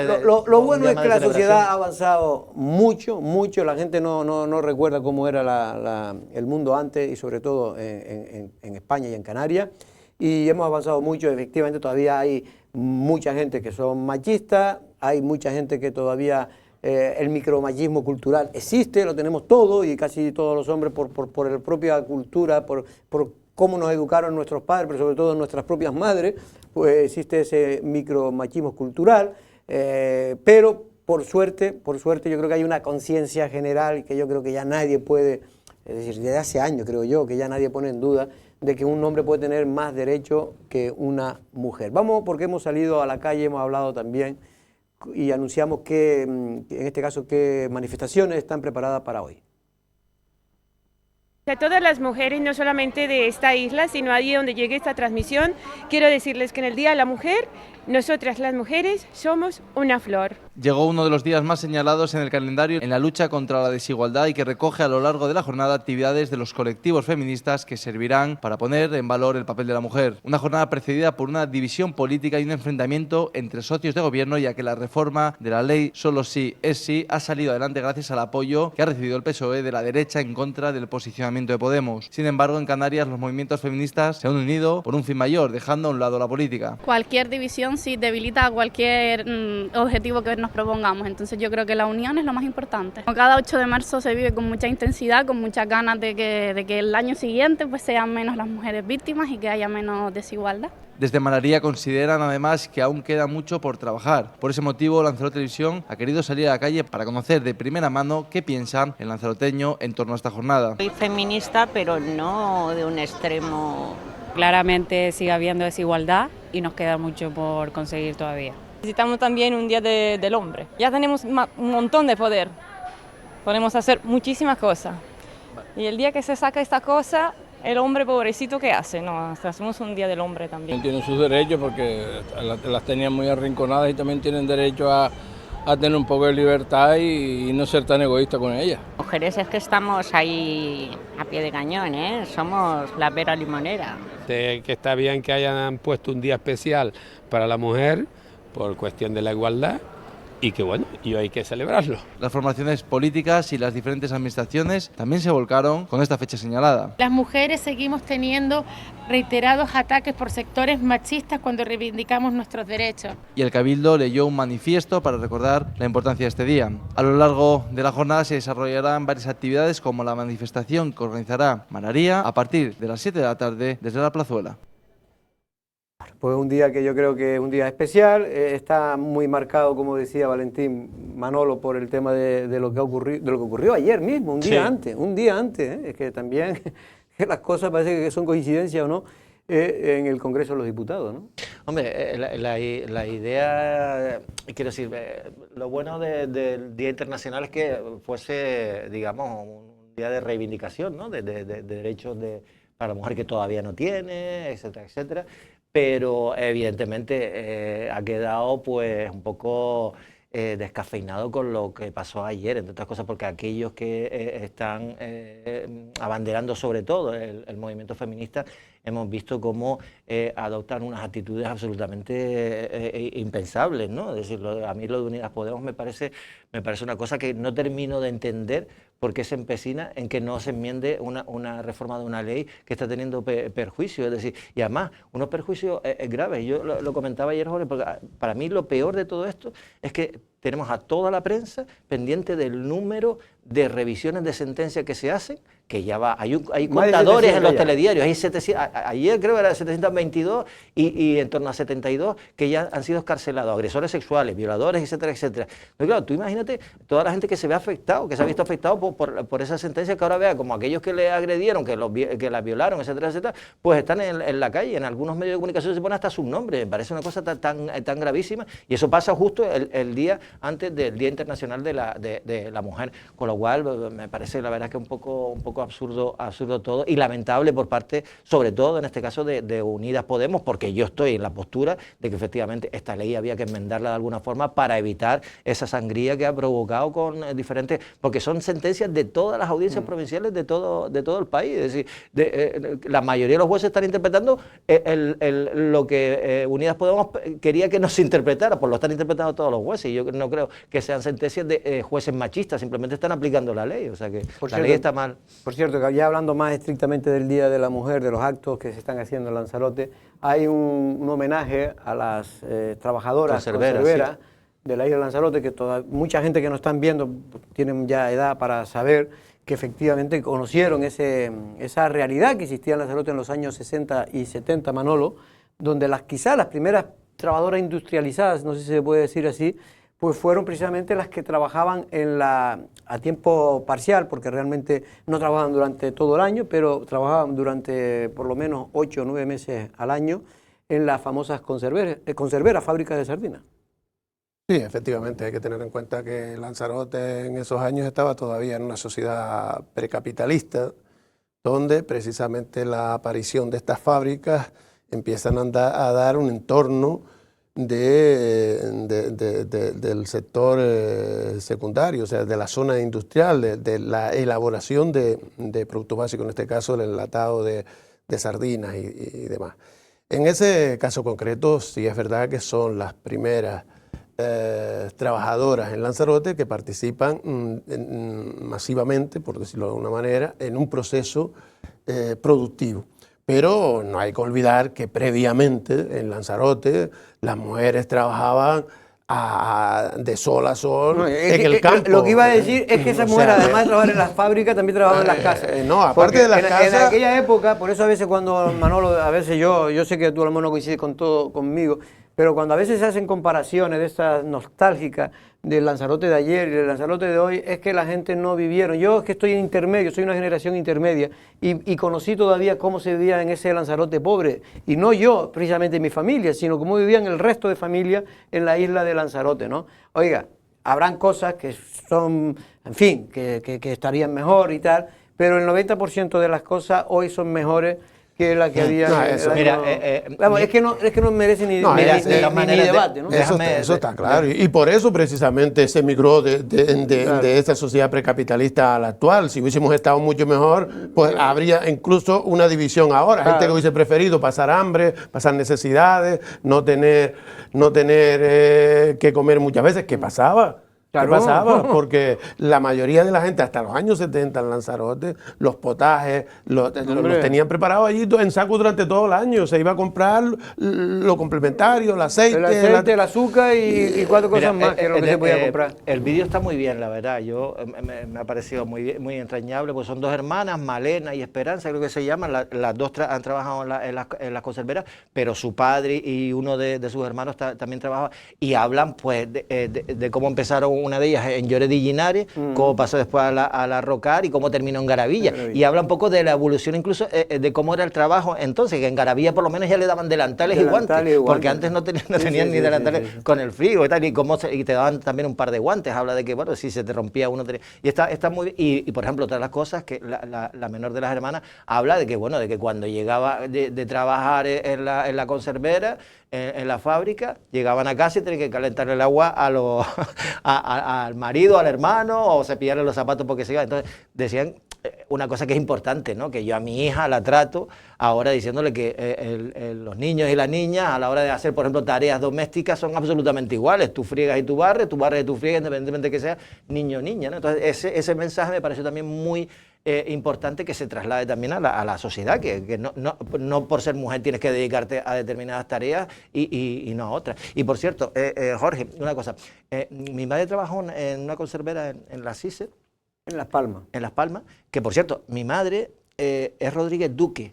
lo bueno es que la sociedad ha avanzado mucho, la gente no recuerda cómo era el mundo antes, y sobre todo en España y en Canarias, y hemos avanzado mucho. Efectivamente todavía hay mucha gente que son machistas, hay mucha gente que todavía el micromachismo cultural existe, lo tenemos todo, y casi todos los hombres por la propia cultura, por cómo nos educaron nuestros padres, pero sobre todo nuestras propias madres, pues existe ese micromachismo cultural, pero por suerte yo creo que hay una conciencia general que yo creo que ya nadie puede, es decir, desde hace años creo yo, que ya nadie pone en duda de que un hombre puede tener más derecho que una mujer. Vamos, porque hemos salido a la calle, hemos hablado también y anunciamos que, en este caso, qué manifestaciones están preparadas para hoy. A todas las mujeres, no solamente de esta isla, sino allí donde llegue esta transmisión, quiero decirles que en el Día de la Mujer, nosotras las mujeres somos una flor. Llegó uno de los días más señalados en el calendario en la lucha contra la desigualdad y que recoge a lo largo de la jornada actividades de los colectivos feministas que servirán para poner en valor el papel de la mujer. Una jornada precedida por una división política y un enfrentamiento entre socios de gobierno, ya que la reforma de la ley Solo sí es sí ha salido adelante gracias al apoyo que ha recibido el PSOE de la derecha en contra del posicionamiento de Podemos. Sin embargo, en Canarias los movimientos feministas se han unido por un fin mayor, dejando a un lado la política. Cualquier división sí debilita cualquier objetivo que nos propongamos, entonces yo creo que la unión es lo más importante. Cada 8 de marzo se vive con mucha intensidad, con muchas ganas de que el año siguiente pues sean menos las mujeres víctimas y que haya menos desigualdad. Desde Manaría consideran además que aún queda mucho por trabajar. Por ese motivo, Lanzarote Televisión ha querido salir a la calle para conocer de primera mano qué piensan el lanzaroteño en torno a esta jornada. Soy feminista, pero no de un extremo. Claramente sigue habiendo desigualdad y nos queda mucho por conseguir todavía. Necesitamos también un día del hombre. Ya tenemos un montón de poder. Podemos hacer muchísimas cosas. Y el día que se saca esta cosa, el hombre pobrecito, ¿qué hace? No, hacemos un día del hombre también. Tienen sus derechos porque las tenían muy arrinconadas y también tienen derecho a tener un poco de libertad y no ser tan egoísta con ellas. Mujeres es que estamos ahí a pie de cañón, ¿eh? Somos la pera limonera. Que está bien que hayan puesto un día especial para la mujer por cuestión de la igualdad, y que bueno, y hay que celebrarlo. Las formaciones políticas y las diferentes administraciones también se volcaron con esta fecha señalada. Las mujeres seguimos teniendo reiterados ataques por sectores machistas cuando reivindicamos nuestros derechos. Y el Cabildo leyó un manifiesto para recordar la importancia de este día. A lo largo de la jornada se desarrollarán varias actividades, como la manifestación que organizará Manaría a partir de las 7 de la tarde desde la Plazuela. Pues un día que yo creo que es un día especial, está muy marcado, como decía Valentín Manolo, por el tema de lo que ocurrió ayer mismo, un día antes, es que también las cosas parece que son coincidencias o no, en el Congreso de los Diputados, ¿no? Hombre, la idea, quiero decir, lo bueno del Día Internacional es que fuese, digamos, un día de reivindicación, ¿no? de derechos para la mujer que todavía no tiene, etcétera, etcétera. Pero evidentemente ha quedado pues un poco descafeinado con lo que pasó ayer, entre otras cosas porque aquellos que están abanderando sobre todo el movimiento feminista, hemos visto cómo adoptan unas actitudes absolutamente impensables, ¿no? Es decir, a mí lo de Unidas Podemos me parece una cosa que no termino de entender por qué se empecina en que no se enmiende una reforma de una ley que está teniendo perjuicios, es decir, y además unos perjuicios graves. Yo lo comentaba ayer, Jorge, porque para mí lo peor de todo esto es que tenemos a toda la prensa pendiente del número de revisiones de sentencias que se hacen, que ya va, hay contadores en los telediarios, hay 700, ayer creo que era 722 y en torno a 72 que ya han sido escarcelados, agresores sexuales, violadores, etcétera, etcétera. Pero claro, tú imagínate toda la gente que se ve afectado, que se ha visto afectado por esa sentencia, que ahora vea como aquellos que le agredieron, que la violaron, etcétera, etcétera, pues están en la calle, en algunos medios de comunicación se pone hasta su nombre. Me parece una cosa tan gravísima, y eso pasa justo el día antes del Día Internacional de la Mujer, con lo cual me parece la verdad que un poco absurdo todo, y lamentable por parte, sobre todo en este caso de Unidas Podemos, porque yo estoy en la postura de que efectivamente esta ley había que enmendarla de alguna forma para evitar esa sangría que ha provocado con diferentes, porque son sentencias de todas las audiencias provinciales de todo el país, es decir, la mayoría de los jueces están interpretando lo que Unidas Podemos quería que no se interpretara, pues lo están interpretando todos los jueces, y yo no creo que sean sentencias de jueces machistas, simplemente están aplicando la ley, o sea que ley está mal. Por cierto, que ya hablando más estrictamente del Día de la Mujer, de los actos que se están haciendo en Lanzarote, hay un homenaje a las trabajadoras conserveras de la isla de Lanzarote, que mucha gente que nos están viendo tienen ya edad para saber que efectivamente conocieron esa realidad que existía en Lanzarote en los años 60 y 70, Manolo, donde quizás las primeras trabajadoras industrializadas, no sé si se puede decir así, pues fueron precisamente las que trabajaban a tiempo parcial, porque realmente no trabajaban durante todo el año, pero trabajaban durante por lo menos 8 o 9 meses al año en las famosas conserveras, fábricas de sardinas. Sí, efectivamente, hay que tener en cuenta que Lanzarote en esos años estaba todavía en una sociedad precapitalista, donde precisamente la aparición de estas fábricas empiezan a dar un entorno del sector secundario, o sea, de la zona industrial, de la elaboración de productos básicos, en este caso el enlatado de sardinas y demás. En ese caso concreto, sí es verdad que son las primeras trabajadoras en Lanzarote que participan masivamente, por decirlo de alguna manera, en un proceso productivo. Pero no hay que olvidar que previamente en Lanzarote las mujeres trabajaban de sol a sol en el campo. Lo que iba a decir es que esas mujeres, además de trabajar en las fábricas, también trabajaban en las casas. No, aparte de las casas. En aquella época, por eso a veces cuando Manolo, a veces yo sé que tú a lo mejor no coincides conmigo, pero cuando a veces se hacen comparaciones de estas nostálgicas del Lanzarote de ayer y del Lanzarote de hoy, es que la gente no vivieron. Yo es que estoy en intermedio, soy una generación intermedia y conocí todavía cómo se vivía en ese Lanzarote pobre. Y no yo, precisamente mi familia, sino cómo vivían el resto de familias en la isla de Lanzarote, ¿no? Oiga, habrán cosas que son, en fin, que estarían mejor y tal, pero el 90% de las cosas hoy son mejores que la que había. No, eso, mira, es que no merece ni debate, ¿no? Eso está claro. Y por eso precisamente se migró de esta sociedad precapitalista a la actual. Si hubiésemos estado mucho mejor, pues habría incluso una división ahora. Gente que hubiese preferido pasar hambre, pasar necesidades, no tener que comer muchas veces. ¿Qué pasaba? ¿Qué pasaba? Porque la mayoría de la gente, hasta los años 70 en Lanzarote, los potajes los tenían preparados allí en saco durante todo el año. Se iba a comprar lo complementario, el aceite, el azúcar y 4 cosas más que es lo que se podía comprar. El vídeo está muy bien, la verdad. Me ha parecido muy entrañable, pues son dos hermanas, Malena y Esperanza, creo que se llaman. Las dos han trabajado en las conserveras, pero su padre y uno de sus hermanos también trabajaban, y hablan pues de cómo empezaron una de ellas en Lloret de Linares, cómo pasó después a la Rocar y cómo terminó en Garavilla. Y habla un poco de la evolución incluso de cómo era el trabajo entonces, que en Garavilla por lo menos ya le daban delantales y guantes, porque antes no tenían ni delantales con el frío y tal, y te daban también un par de guantes. Habla de que, bueno, si se te rompía uno... Y está muy... Y por ejemplo, otra de las cosas, que la menor de las hermanas habla de que, bueno, de que cuando llegaba de trabajar en la conservera, en la fábrica, llegaban a casa y tenían que calentar el agua al marido, al hermano, o cepillarle los zapatos porque se iba. Entonces decían una cosa que es importante, ¿no? Que yo a mi hija la trato ahora diciéndole que los niños y las niñas a la hora de hacer, por ejemplo, tareas domésticas son absolutamente iguales. Tú friegas y tú barres y tú friegas, independientemente de que sea niño o niña, ¿no? Entonces ese mensaje me pareció también muy importante que se traslade también a la sociedad, que no por ser mujer tienes que dedicarte a determinadas tareas y no a otras. Y por cierto, Jorge, una cosa, mi madre trabajó en una conservera en la CISE, En Las Palmas. En Las Palmas, que por cierto, mi madre es Rodríguez Duque.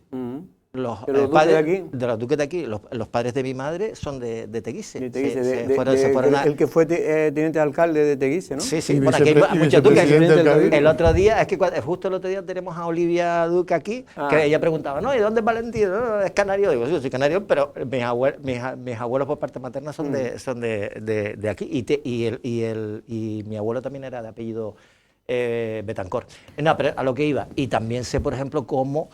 Los duques padres de aquí. de los duques de aquí, los padres de mi madre son de Teguise. El que fue teniente alcalde de Teguise, ¿no? Sí, sí, bueno, aquí hay muchos duques. El otro día, es que justo el otro día tenemos a Olivia Duque aquí, que ella preguntaba, ¿no? ¿Y dónde es Valentín? No, es canario. Digo, sí, yo soy canario, pero mis abuelos por parte materna son de aquí. Y mi abuelo también era de apellido Betancor. No, pero a lo que iba. Y también sé, por ejemplo, cómo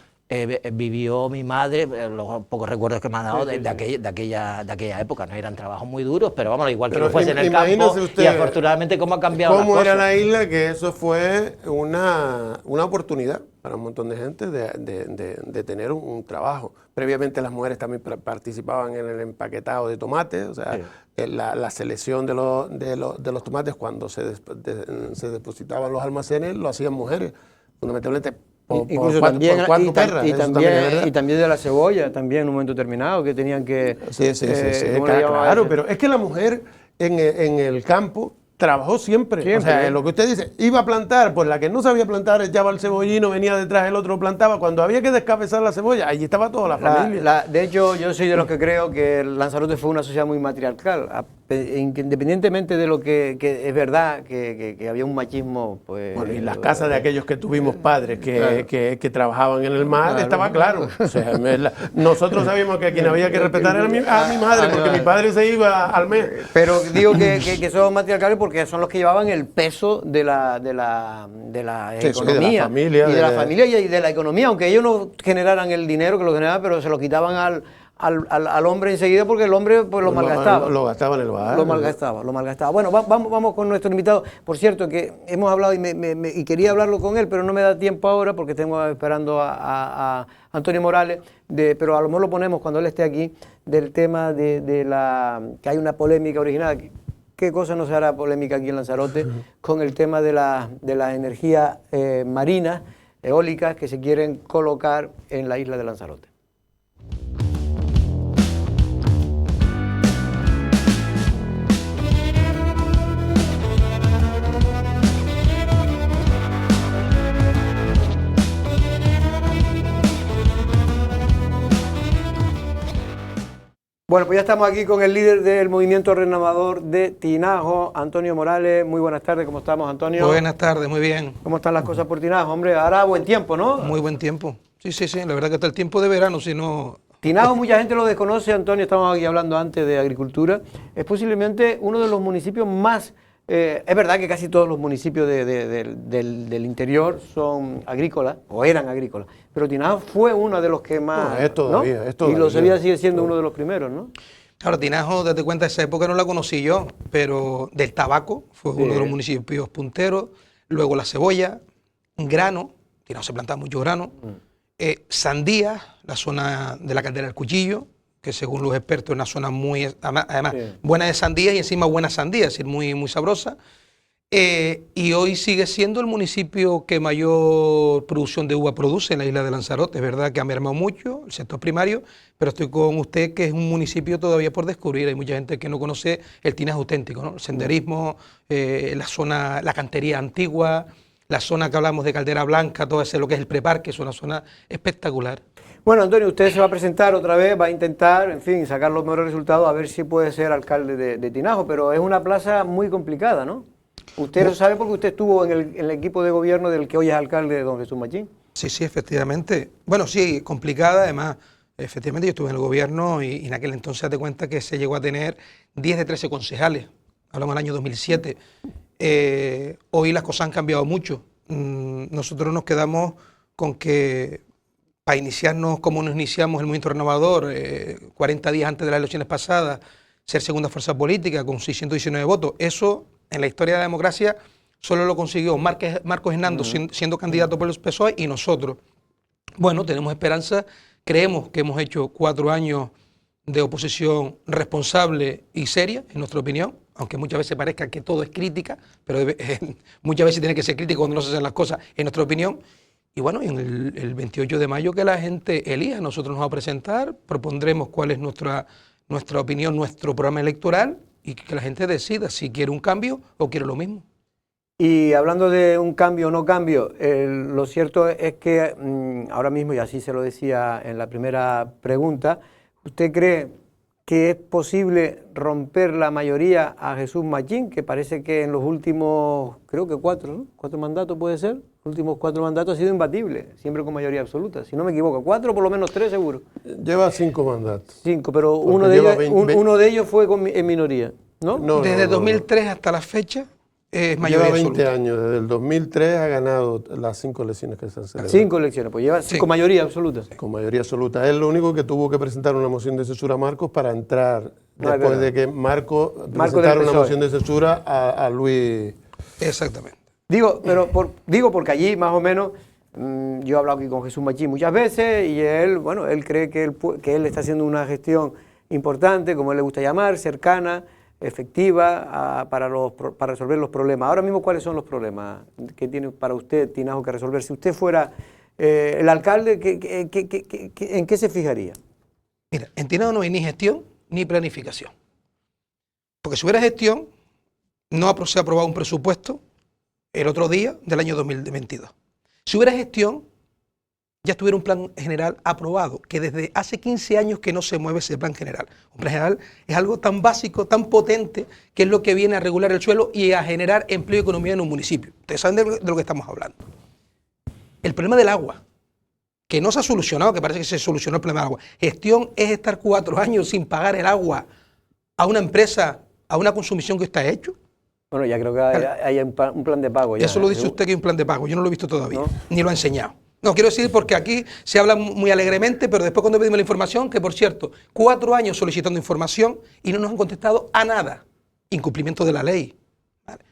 vivió mi madre, los pocos recuerdos que me ha dado de aquella época. No eran trabajos muy duros, pero vamos, igual que no fuese en el campo. Y afortunadamente cómo ha cambiado las cosas. ¿Cómo era la isla? Que eso fue una oportunidad para un montón de gente de tener un trabajo. Previamente las mujeres también participaban en el empaquetado de tomates, o sea, la selección de los tomates cuando se depositaban los almacenes lo hacían mujeres, fundamentalmente. Incluso también, y también de la cebolla, también en un momento determinado, que tenían que... Sí, claro, pero es que la mujer en el campo trabajó siempre. O sea, lo que usted dice, iba a plantar, pues la que no sabía plantar echaba el cebollino, venía detrás, el otro plantaba. Cuando había que descabezar la cebolla, allí estaba toda la familia. De hecho, yo soy de los que creo que Lanzarote fue una sociedad muy matriarcal. Independientemente de lo que es verdad, que había un machismo, pues... Bueno, y las casas de aquellos que tuvimos padres que trabajaban en el mar, estaba claro. O sea, nosotros sabíamos que a quien había que respetar era a mi madre, porque mi padre se iba al mes. Pero digo que son matriarcales porque son los que llevaban el peso de la economía. De la familia y de la economía, aunque ellos no generaran el dinero que lo generaban, pero se lo quitaban al hombre enseguida porque el hombre pues lo malgastaba. Lo gastaba en el bar. Lo malgastaba. Bueno, vamos con nuestro invitado. Por cierto, que hemos hablado y quería hablarlo con él, pero no me da tiempo ahora porque tengo esperando a Antonio Morales, pero a lo mejor lo ponemos cuando él esté aquí, del tema que hay una polémica original. ¿Qué cosa no se hará polémica aquí en Lanzarote con el tema de la energía marina, eólicas, que se quieren colocar en la isla de Lanzarote? Bueno, pues ya estamos aquí con el líder del movimiento renovador de Tinajo, Antonio Morales. Muy buenas tardes, ¿cómo estamos, Antonio? Buenas tardes, muy bien. ¿Cómo están las cosas por Tinajo? Hombre, ahora buen tiempo, ¿no? Muy buen tiempo. Sí, la verdad que está el tiempo de verano, si no... Tinajo mucha gente lo desconoce, Antonio, estamos aquí hablando antes de agricultura. Es posiblemente uno de los municipios más... es verdad que casi todos los municipios del interior son agrícolas, o eran agrícolas, pero Tinajo fue uno de los que más... Es todavía. Y lo Sevilla sigue siendo uno de los primeros, ¿no? Claro, Tinajo, desde cuenta de esa época no la conocí yo, pero del tabaco fue uno de los municipios punteros, luego la cebolla, grano, Tinajo se plantaba mucho grano, sandía, la zona de la Caldera del Cuchillo, que según los expertos es una zona muy, además, buena de sandías y encima buena sandía, es decir, muy sabrosa. Y hoy sigue siendo el municipio que mayor producción de uva produce en la isla de Lanzarote. Es verdad que ha mermado mucho el sector primario, pero estoy con usted que es un municipio todavía por descubrir. Hay mucha gente que no conoce el Tinajo auténtico, ¿no? El senderismo, la zona, la cantería antigua, la zona que hablamos de Caldera Blanca, todo ese lo que es el preparque, es una zona espectacular. Bueno, Antonio, usted se va a presentar otra vez, va a intentar, en fin, sacar los mejores resultados, a ver si puede ser alcalde de Tinajo, pero es una plaza muy complicada, ¿no? Usted lo sabe porque usted estuvo en el equipo de gobierno del que hoy es alcalde de don Jesús Machín. Sí, efectivamente. Bueno, sí, complicada, además, efectivamente yo estuve en el gobierno y en aquel entonces te cuenta que se llegó a tener 10 de 13 concejales, hablamos del año 2007. Hoy las cosas han cambiado mucho. Nosotros nos quedamos con que para iniciarnos como nos iniciamos el movimiento renovador, 40 días antes de las elecciones pasadas, ser segunda fuerza política con 619 votos, eso en la historia de la democracia solo lo consiguió Marcos Hernando siendo candidato por el PSOE y nosotros. Bueno, tenemos esperanza, creemos que hemos hecho 4 años de oposición responsable y seria, en nuestra opinión, aunque muchas veces parezca que todo es crítica, pero muchas veces tiene que ser crítico cuando no se hacen las cosas, en nuestra opinión. Y bueno, en el 28 de mayo que la gente elija, nosotros nos vamos a presentar, propondremos cuál es nuestra opinión, nuestro programa electoral y que la gente decida si quiere un cambio o quiere lo mismo. Y hablando de un cambio o no cambio, lo cierto es que ahora mismo, y así se lo decía en la primera pregunta, ¿usted cree que es posible romper la mayoría a Jesús Machín, que parece que en los últimos, creo que 4, ¿no? 4 mandatos puede ser? Los últimos 4 mandatos ha sido imbatible, siempre con mayoría absoluta, si no me equivoco, 4 por lo menos 3 seguro. Lleva 5 mandatos. 5, pero uno de ellos fue en minoría, ¿no? Desde 2003 hasta la fecha es mayoría lleva 20 absoluta. años, desde el 2003 ha ganado las 5 elecciones que se han celebrado. 5 elecciones, pues lleva con mayoría absoluta. Con mayoría absoluta. Es lo único que tuvo que presentar una moción de censura a Marcos para entrar, después de que Marcos presentara una moción de censura a Luis. Exactamente. Digo porque allí más o menos, yo he hablado aquí con Jesús Machín muchas veces y él, bueno, él cree que él está haciendo una gestión importante, como él le gusta llamar, cercana, efectiva, para resolver los problemas. Ahora mismo, ¿cuáles son los problemas que tiene para usted, Tinajo, que resolver? Si usted fuera el alcalde, ¿en qué se fijaría? Mira, en Tinajo no hay ni gestión ni planificación. Porque si hubiera gestión, no se ha aprobado un presupuesto el otro día del año 2022. Si hubiera gestión, ya estuviera un plan general aprobado, que desde hace 15 años que no se mueve ese plan general. Un plan general es algo tan básico, tan potente, que es lo que viene a regular el suelo y a generar empleo y economía en un municipio. Ustedes saben de lo que estamos hablando. El problema del agua, que no se ha solucionado, que parece que se solucionó el problema del agua. Gestión es estar 4 años sin pagar el agua a una empresa, a una consumición que está hecho. Bueno, ya creo que hay un plan de pago. Ya, eso lo dice usted que hay un plan de pago. Yo no lo he visto todavía, ¿no? Ni lo ha enseñado. No, quiero decir porque aquí se habla muy alegremente, pero después cuando pedimos la información, que por cierto, 4 años solicitando información y no nos han contestado a nada. Incumplimiento de la ley. ¿Vale?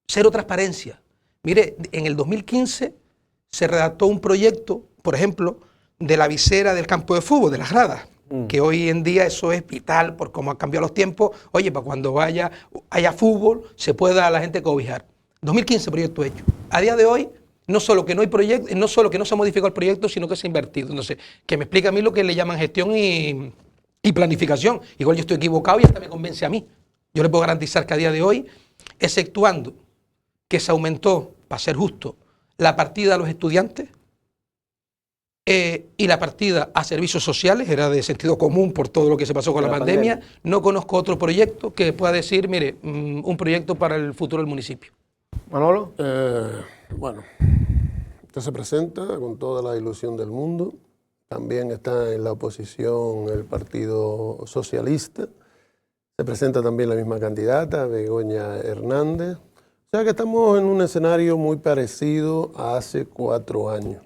Cero transparencia. Mire, en el 2015 se redactó un proyecto, por ejemplo, de la visera del campo de fútbol, de las gradas, que hoy en día eso es vital por cómo han cambiado los tiempos. Oye, para cuando haya fútbol se pueda a la gente cobijar. 2015 proyecto hecho. A día de hoy, no solo que no hay proyecto, no solo que no se ha modificado el proyecto, sino que se ha invertido. Entonces, que me explique a mí lo que le llaman gestión y planificación. Igual yo estoy equivocado y hasta me convence a mí. Yo le puedo garantizar que a día de hoy, exceptuando que se aumentó, para ser justo, la partida a los estudiantes y la partida a servicios sociales, era de sentido común por todo lo que se pasó con la pandemia, no conozco otro proyecto que pueda decir, mire, un proyecto para el futuro del municipio. Manolo. Bueno, usted se presenta con toda la ilusión del mundo, también está en la oposición el Partido Socialista, se presenta también la misma candidata, Begoña Hernández, o sea que estamos en un escenario muy parecido a hace 4 años.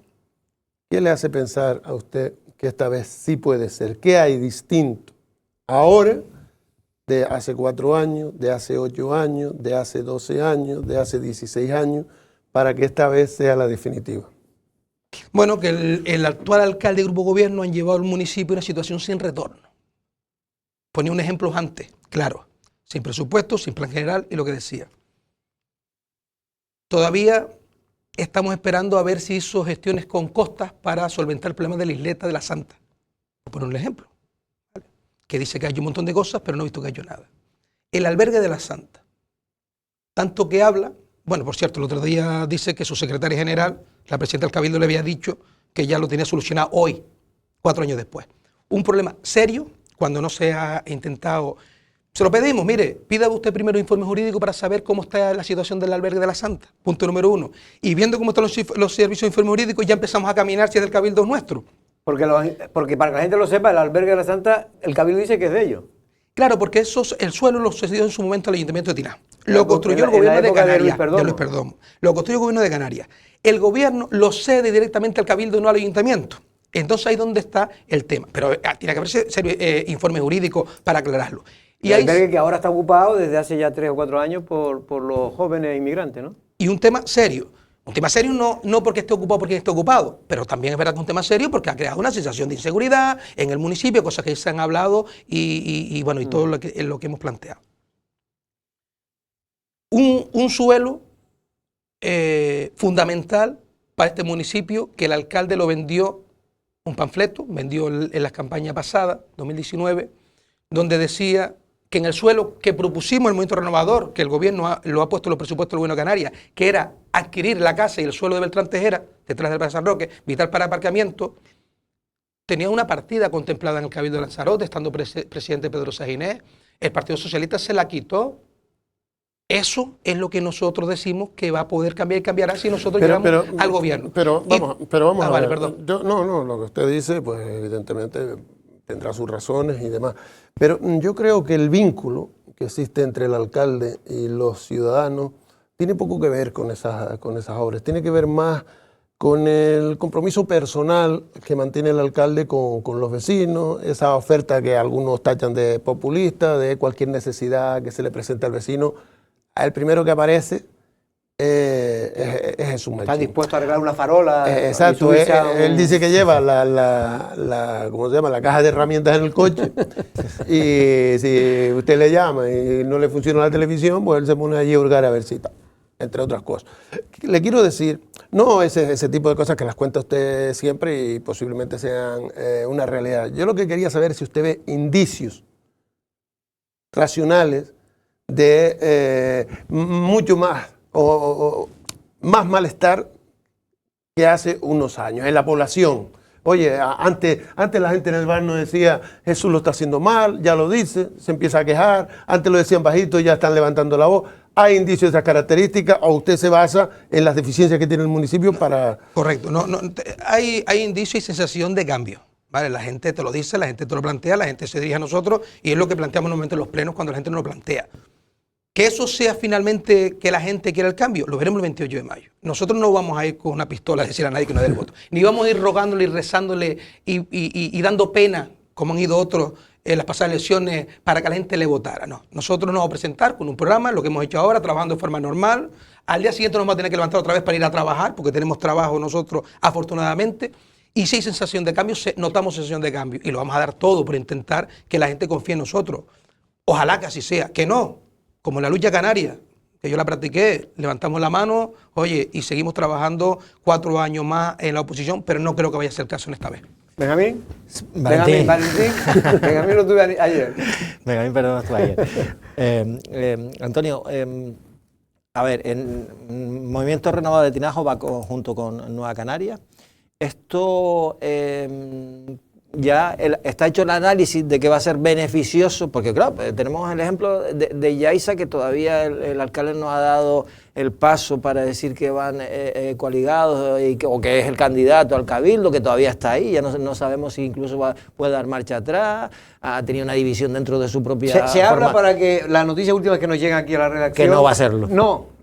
¿Qué le hace pensar a usted que esta vez sí puede ser? ¿Qué hay distinto ahora de hace 4 años, de hace 8 años, de hace 12 años, de hace 16 años, para que esta vez sea la definitiva? Bueno, que el actual alcalde y grupo gobierno han llevado al municipio a una situación sin retorno. Ponía un ejemplo antes, claro, sin presupuesto, sin plan general y lo que decía. Todavía estamos esperando a ver si hizo gestiones con costas para solventar el problema de la isleta de la Santa. Por poner un ejemplo, ¿vale? Que dice que hay un montón de cosas, pero no he visto que haya nada. El albergue de la Santa, tanto que habla, bueno, por cierto, el otro día dice que su secretaria general, la presidenta del Cabildo, le había dicho que ya lo tenía solucionado hoy, 4 años después. Un problema serio cuando no se ha intentado. Se lo pedimos, mire, pida usted primero informe jurídico para saber cómo está la situación del albergue de la Santa, punto número 1. Y viendo cómo están los servicios de informe jurídico, ya empezamos a caminar si es del Cabildo nuestro. Porque para que la gente lo sepa, el albergue de la Santa, el Cabildo dice que es de ellos. Claro, porque el suelo lo cedió en su momento al Ayuntamiento de Tinajo. Lo construyó el gobierno de Canarias. Lo construyó el gobierno de Canarias. El gobierno lo cede directamente al Cabildo, no al Ayuntamiento. Entonces ahí es donde está el tema. Pero tiene que haberse informe jurídico para aclararlo. Y el albergue que ahora está ocupado desde hace ya 3 o 4 años por los jóvenes inmigrantes, ¿no? Y un tema serio. Un tema serio no porque esté ocupado porque esté ocupado, pero también es verdad que es un tema serio porque ha creado una sensación de inseguridad en el municipio, cosas que se han hablado y bueno, y todo lo que hemos planteado. Un suelo fundamental para este municipio que el alcalde lo vendió, un panfleto, vendió en la campaña pasada, 2019, donde decía que en el suelo que propusimos el Movimiento Renovador, que el gobierno lo ha puesto en los presupuestos del gobierno de Canarias, que era adquirir la casa y el suelo de Beltrán Tejera, detrás del Plaza San Roque, vital para aparcamiento, tenía una partida contemplada en el Cabildo de Lanzarote, estando presidente Pedro Saginés, el Partido Socialista se la quitó. Eso es lo que nosotros decimos que va a poder cambiar y cambiará si nosotros llegamos al gobierno. Pero vamos a ver. Vale, perdón. No, lo que usted dice, pues evidentemente tendrá sus razones y demás. Pero yo creo que el vínculo que existe entre el alcalde y los ciudadanos tiene poco que ver con esas obras. Tiene que ver más con el compromiso personal que mantiene el alcalde con los vecinos, esa oferta que algunos tachan de populista, de cualquier necesidad que se le presente al vecino. El primero que aparece es Jesús Machín. Está dispuesto a arreglar una farola. Exacto, él dice que lleva ¿cómo se llama? La caja de herramientas en el coche y si usted le llama y no le funciona la televisión, pues él se pone allí a hurgar a ver si está, entre otras cosas. Le quiero decir, no ese tipo de cosas que las cuenta usted siempre y posiblemente sean una realidad. Yo lo que quería saber es si usted ve indicios racionales de mucho más o más malestar que hace unos años en la población. Oye, antes la gente en el bar no decía Jesús lo está haciendo mal, ya lo dice, se empieza a quejar, antes lo decían bajito, ya están levantando la voz. ¿Hay indicios de esas características o usted se basa en las deficiencias que tiene el municipio para...? Correcto, hay indicios y sensación de cambio. ¿Vale? La gente te lo dice, la gente te lo plantea, la gente se dirige a nosotros y es lo que planteamos normalmente en los plenos cuando la gente nos lo plantea. Que eso sea finalmente que la gente quiera el cambio, lo veremos el 28 de mayo. Nosotros no vamos a ir con una pistola a decir a nadie que no dé el voto, ni vamos a ir rogándole y rezándole y dando pena, como han ido otros en las pasadas elecciones, para que la gente le votara. No, nosotros nos vamos a presentar con un programa, lo que hemos hecho ahora, trabajando de forma normal. Al día siguiente nos vamos a tener que levantar otra vez para ir a trabajar, porque tenemos trabajo nosotros, afortunadamente. Y si hay sensación de cambio, notamos sensación de cambio. Y lo vamos a dar todo por intentar que la gente confíe en nosotros. Ojalá que así sea. Que no, como en la lucha canaria, que yo la practiqué, levantamos la mano, oye, y seguimos trabajando 4 años más en la oposición, pero no creo que vaya a ser el caso en esta vez. Benjamín. Valentín. Benjamín lo tuve ayer. Benjamín, perdón, no estuve ayer. Antonio, a ver, en Movimiento Renovado de Tinajo va junto con Nueva Canaria. Esto ya está hecho el análisis de que va a ser beneficioso, porque claro, tenemos el ejemplo de Yaiza, que todavía el alcalde no ha dado el paso para decir que van coaligados o que es el candidato al cabildo, que todavía está ahí, ya no sabemos si incluso puede dar marcha atrás, ha tenido una división dentro de su propia Se habla para que la noticia última que nos llega aquí a la redacción... Que no va a serlo. No.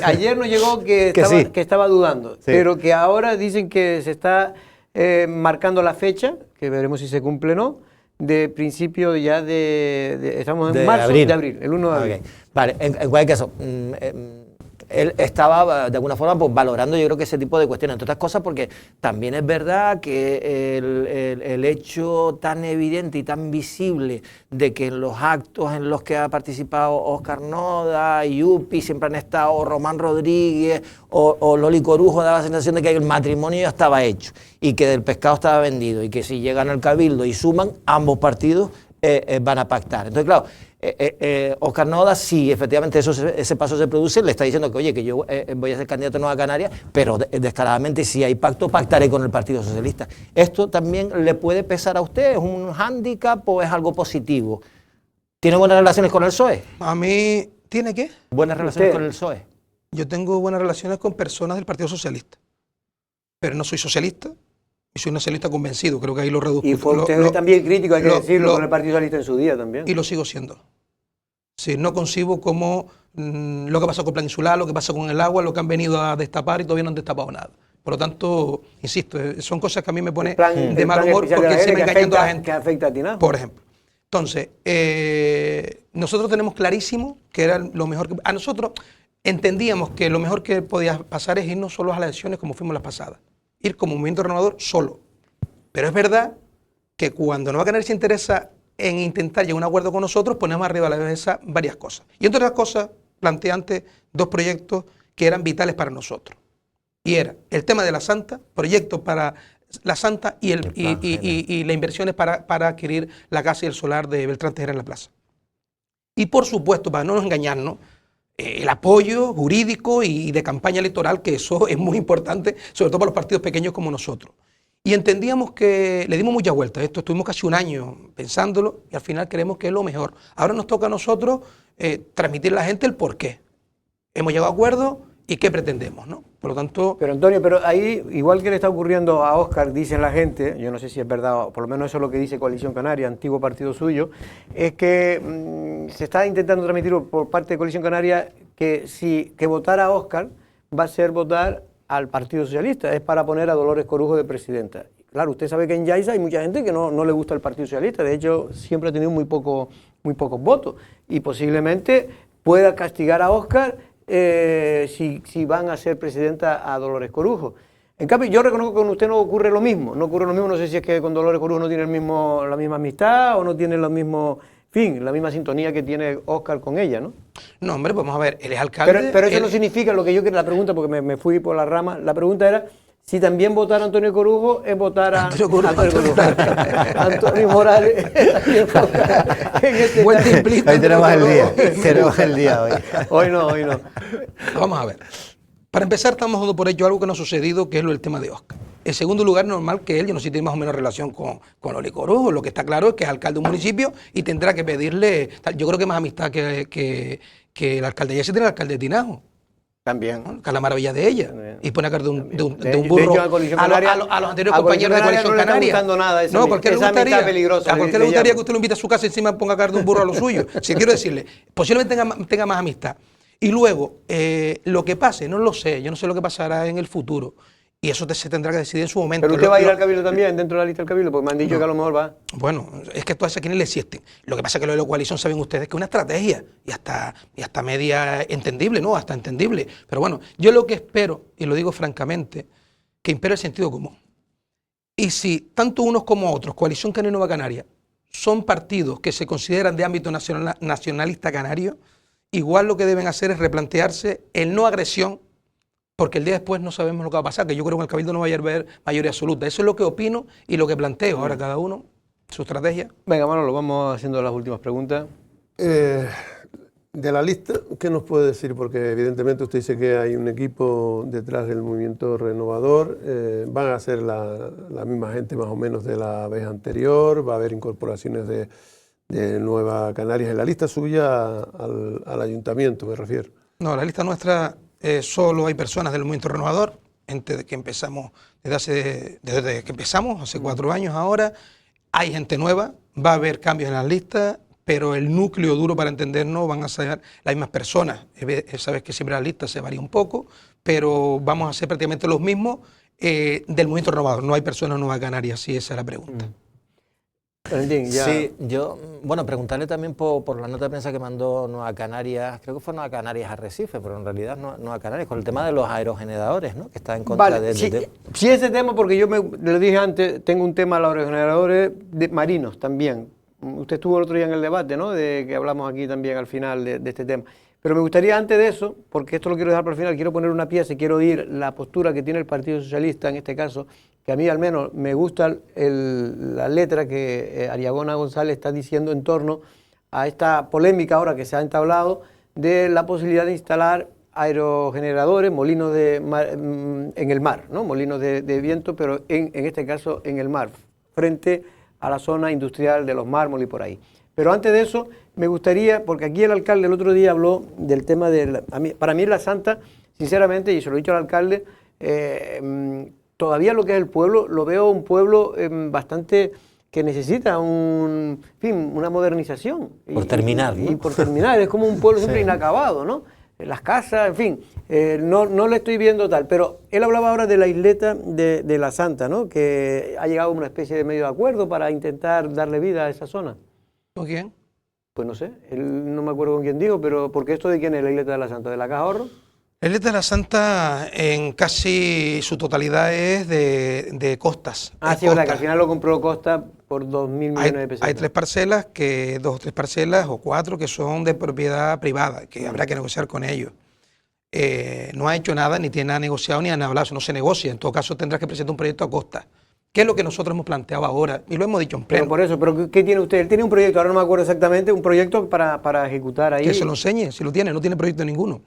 Ayer nos llegó que estaba dudando, sí, pero que ahora dicen que se está marcando la fecha, que veremos si se cumple o no, de principio ya estamos en marzo de abril, el 1 de abril. Okay. Vale, en cualquier caso, él estaba de alguna forma pues, valorando yo creo que ese tipo de cuestiones, entre otras cosas porque también es verdad que el hecho tan evidente y tan visible de que en los actos en los que ha participado Óscar Noda, Yupi, siempre han estado Román Rodríguez o Loli Corujo, daba la sensación de que el matrimonio ya estaba hecho y que el pescado estaba vendido y que si llegan al cabildo y suman, ambos partidos van a pactar. Entonces, claro, Óscar Noda, si efectivamente ese paso se produce, le está diciendo que, oye, que yo voy a ser candidato a Nueva Canaria, pero descaradamente si hay pacto, pactaré con el Partido Socialista. ¿Esto también le puede pesar a usted? ¿Es un hándicap o es algo positivo? ¿Tiene buenas relaciones con el PSOE? A mí, ¿tiene qué? ¿Buenas relaciones con el PSOE? Yo tengo buenas relaciones con personas del Partido Socialista, pero no soy socialista. Y soy un socialista convencido, creo que ahí lo reduzco. Y fue usted también crítico, hay que decirlo, con el Partido Socialista en su día también. Y lo sigo siendo. Sí, no concibo como lo que pasa con Plan Insular, lo que pasa con el agua, lo que han venido a destapar y todavía no han destapado nada. Por lo tanto, insisto, son cosas que a mí me ponen de mal humor porque se me engañando a la gente. Que afecta a Tinajo. Por ejemplo. Entonces, nosotros tenemos clarísimo que era lo mejor que... A nosotros entendíamos que lo mejor que podía pasar es irnos solos a las elecciones como fuimos las pasadas. Ir como Movimiento Renovador solo. Pero es verdad que cuando Nueva Canaria se interesa en intentar llegar a un acuerdo con nosotros, ponemos arriba de la mesa varias cosas. Y entre otras cosas, planteé antes 2 proyectos que eran vitales para nosotros. Y era el tema de la Santa, proyectos para la Santa y las inversiones para adquirir la casa y el solar de Beltrán Tejera en la plaza. Y por supuesto, para no nos engañarnos, el apoyo jurídico y de campaña electoral, que eso es muy importante, sobre todo para los partidos pequeños como nosotros. Y entendíamos que le dimos muchas vueltas a esto, estuvimos casi un año pensándolo y al final creemos que es lo mejor. Ahora nos toca a nosotros transmitir a la gente el por qué. Hemos llegado a acuerdos y qué pretendemos, ¿no? Por lo tanto... Pero Antonio, pero ahí, igual que le está ocurriendo a Óscar, dicen la gente, yo no sé si es verdad, o por lo menos eso es lo que dice Coalición Canaria, antiguo partido suyo, es que se está intentando transmitir por parte de Coalición Canaria que votar a Óscar va a ser votar al Partido Socialista, es para poner a Dolores Corujo de presidenta. Claro, usted sabe que en Yaiza hay mucha gente que no le gusta el Partido Socialista, de hecho siempre ha tenido muy pocos votos, y posiblemente pueda castigar a Óscar si van a ser presidenta a Dolores Corujo. En cambio, yo reconozco que con usted no ocurre lo mismo, no sé si es que con Dolores Corujo no tiene la misma amistad o no tiene la misma sintonía que tiene Óscar con ella, ¿no? No, hombre, vamos a ver, él es alcalde... Pero eso no significa lo que yo quería, la pregunta, porque me fui por la rama, la pregunta era si también votar a Antonio Corujo es votar a Antonio Morales. Hoy tenemos el día, hoy. Hoy no. Vamos a ver. Para empezar, estamos dando por hecho algo que no ha sucedido, que es el tema de Óscar. En segundo lugar, normal que él, yo no sé si tiene más o menos relación con Loli Corujo, lo que está claro es que es alcalde de un municipio y tendrá que pedirle, yo creo que más amistad que el alcalde. Ya se tiene el alcalde de Tinajo. También. Que es la maravilla de ella. Y pone a cargo de un burro a los anteriores compañeros de Coalición Canaria. No, porque le gustaría, a cualquiera le gustaría que usted lo invite a su casa y encima ponga a cargo de un burro a lo suyo. Si quiero decirle, posiblemente tenga más amistad. Y luego, lo que pase, no lo sé, yo no sé lo que pasará en el futuro. Y eso se tendrá que decidir en su momento. ¿Pero usted va a ir al Cabildo también, dentro de la lista del Cabildo? Porque me han dicho que a lo mejor va. Bueno, es que todas esas quienes le existen. Lo que pasa es que lo de la coalición saben ustedes que es una estrategia y hasta media entendible, ¿no? Hasta entendible. Pero bueno, yo lo que espero, y lo digo francamente, que impere el sentido común. Y si tanto unos como otros, Coalición Canaria y Nueva Canaria, son partidos que se consideran de ámbito nacionalista canario, igual lo que deben hacer es replantearse el no agresión, porque el día después no sabemos lo que va a pasar, que yo creo que en el Cabildo no va a haber mayoría absoluta. Eso es lo que opino y lo que planteo. Ahora cada uno, su estrategia. Venga, Manolo, vamos haciendo las últimas preguntas. De la lista, ¿qué nos puede decir? Porque evidentemente usted dice que hay un equipo detrás del movimiento renovador, van a ser la misma gente más o menos de la vez anterior, va a haber incorporaciones de Nueva Canarias en la lista suya al ayuntamiento, me refiero. No, la lista nuestra solo hay personas del movimiento renovador, desde que empezamos, hace 4 años ahora, hay gente nueva, va a haber cambios en las listas, pero el núcleo duro para entendernos van a ser las mismas personas. Sabes que siempre la lista se varía un poco, pero vamos a ser prácticamente los mismos del movimiento renovador. No hay personas Nueva Canarias, si esa es la pregunta. Sí, yo, bueno, preguntarle también por la nota de prensa que mandó Nueva Canarias, creo que fue Nueva Canarias Arrecife, pero en realidad Nueva Canarias, con el tema de los aerogeneradores, ¿no? Que está en contra sí, ese tema, porque yo le dije antes, tengo un tema a los aerogeneradores marinos también. Usted estuvo el otro día en el debate, ¿no? De que hablamos aquí también al final de este tema. Pero me gustaría antes de eso, porque esto lo quiero dejar para el final, quiero poner una pieza y quiero oír la postura que tiene el Partido Socialista en este caso, que a mí al menos me gusta la letra que Ariagona González está diciendo en torno a esta polémica ahora que se ha entablado de la posibilidad de instalar aerogeneradores, molinos en el mar, ¿no? Molinos de viento, pero en este caso en el mar, frente a la zona industrial de los mármoles y por ahí. Pero antes de eso, me gustaría, porque aquí el alcalde el otro día habló del tema de... para mí La Santa, sinceramente, y se lo he dicho al alcalde, todavía lo que es el pueblo, lo veo un pueblo bastante que necesita una modernización. Por terminar, ¿no? Y por terminar, es como un pueblo siempre inacabado, ¿no? Las casas, en fin, no le estoy viendo tal, pero él hablaba ahora de la isleta de La Santa, ¿no? Que ha llegado a una especie de medio de acuerdo para intentar darle vida a esa zona. ¿Con quién? Pues no sé, él no me acuerdo con quién dijo, pero ¿porque esto de quién es la isleta de La Santa? ¿De la Caja de Ahorro? La isleta de La Santa en casi su totalidad es de costas. Sí, verdad, que al final lo compró Costa por 2.000 millones de pesos. Hay 3 parcelas, 2 o 3 parcelas o 4 que son de propiedad privada, que habrá que negociar con ellos. No ha hecho nada, ni tiene nada negociado, ni han hablado, eso no se negocia. En todo caso tendrás que presentar un proyecto a Costa. ¿Qué es lo que nosotros hemos planteado ahora? Y lo hemos dicho en pleno. Pero por eso, ¿pero qué tiene usted? Él tiene un proyecto, ahora no me acuerdo exactamente, un proyecto para ejecutar ahí. Que se lo enseñe, si lo tiene, no tiene proyecto ninguno.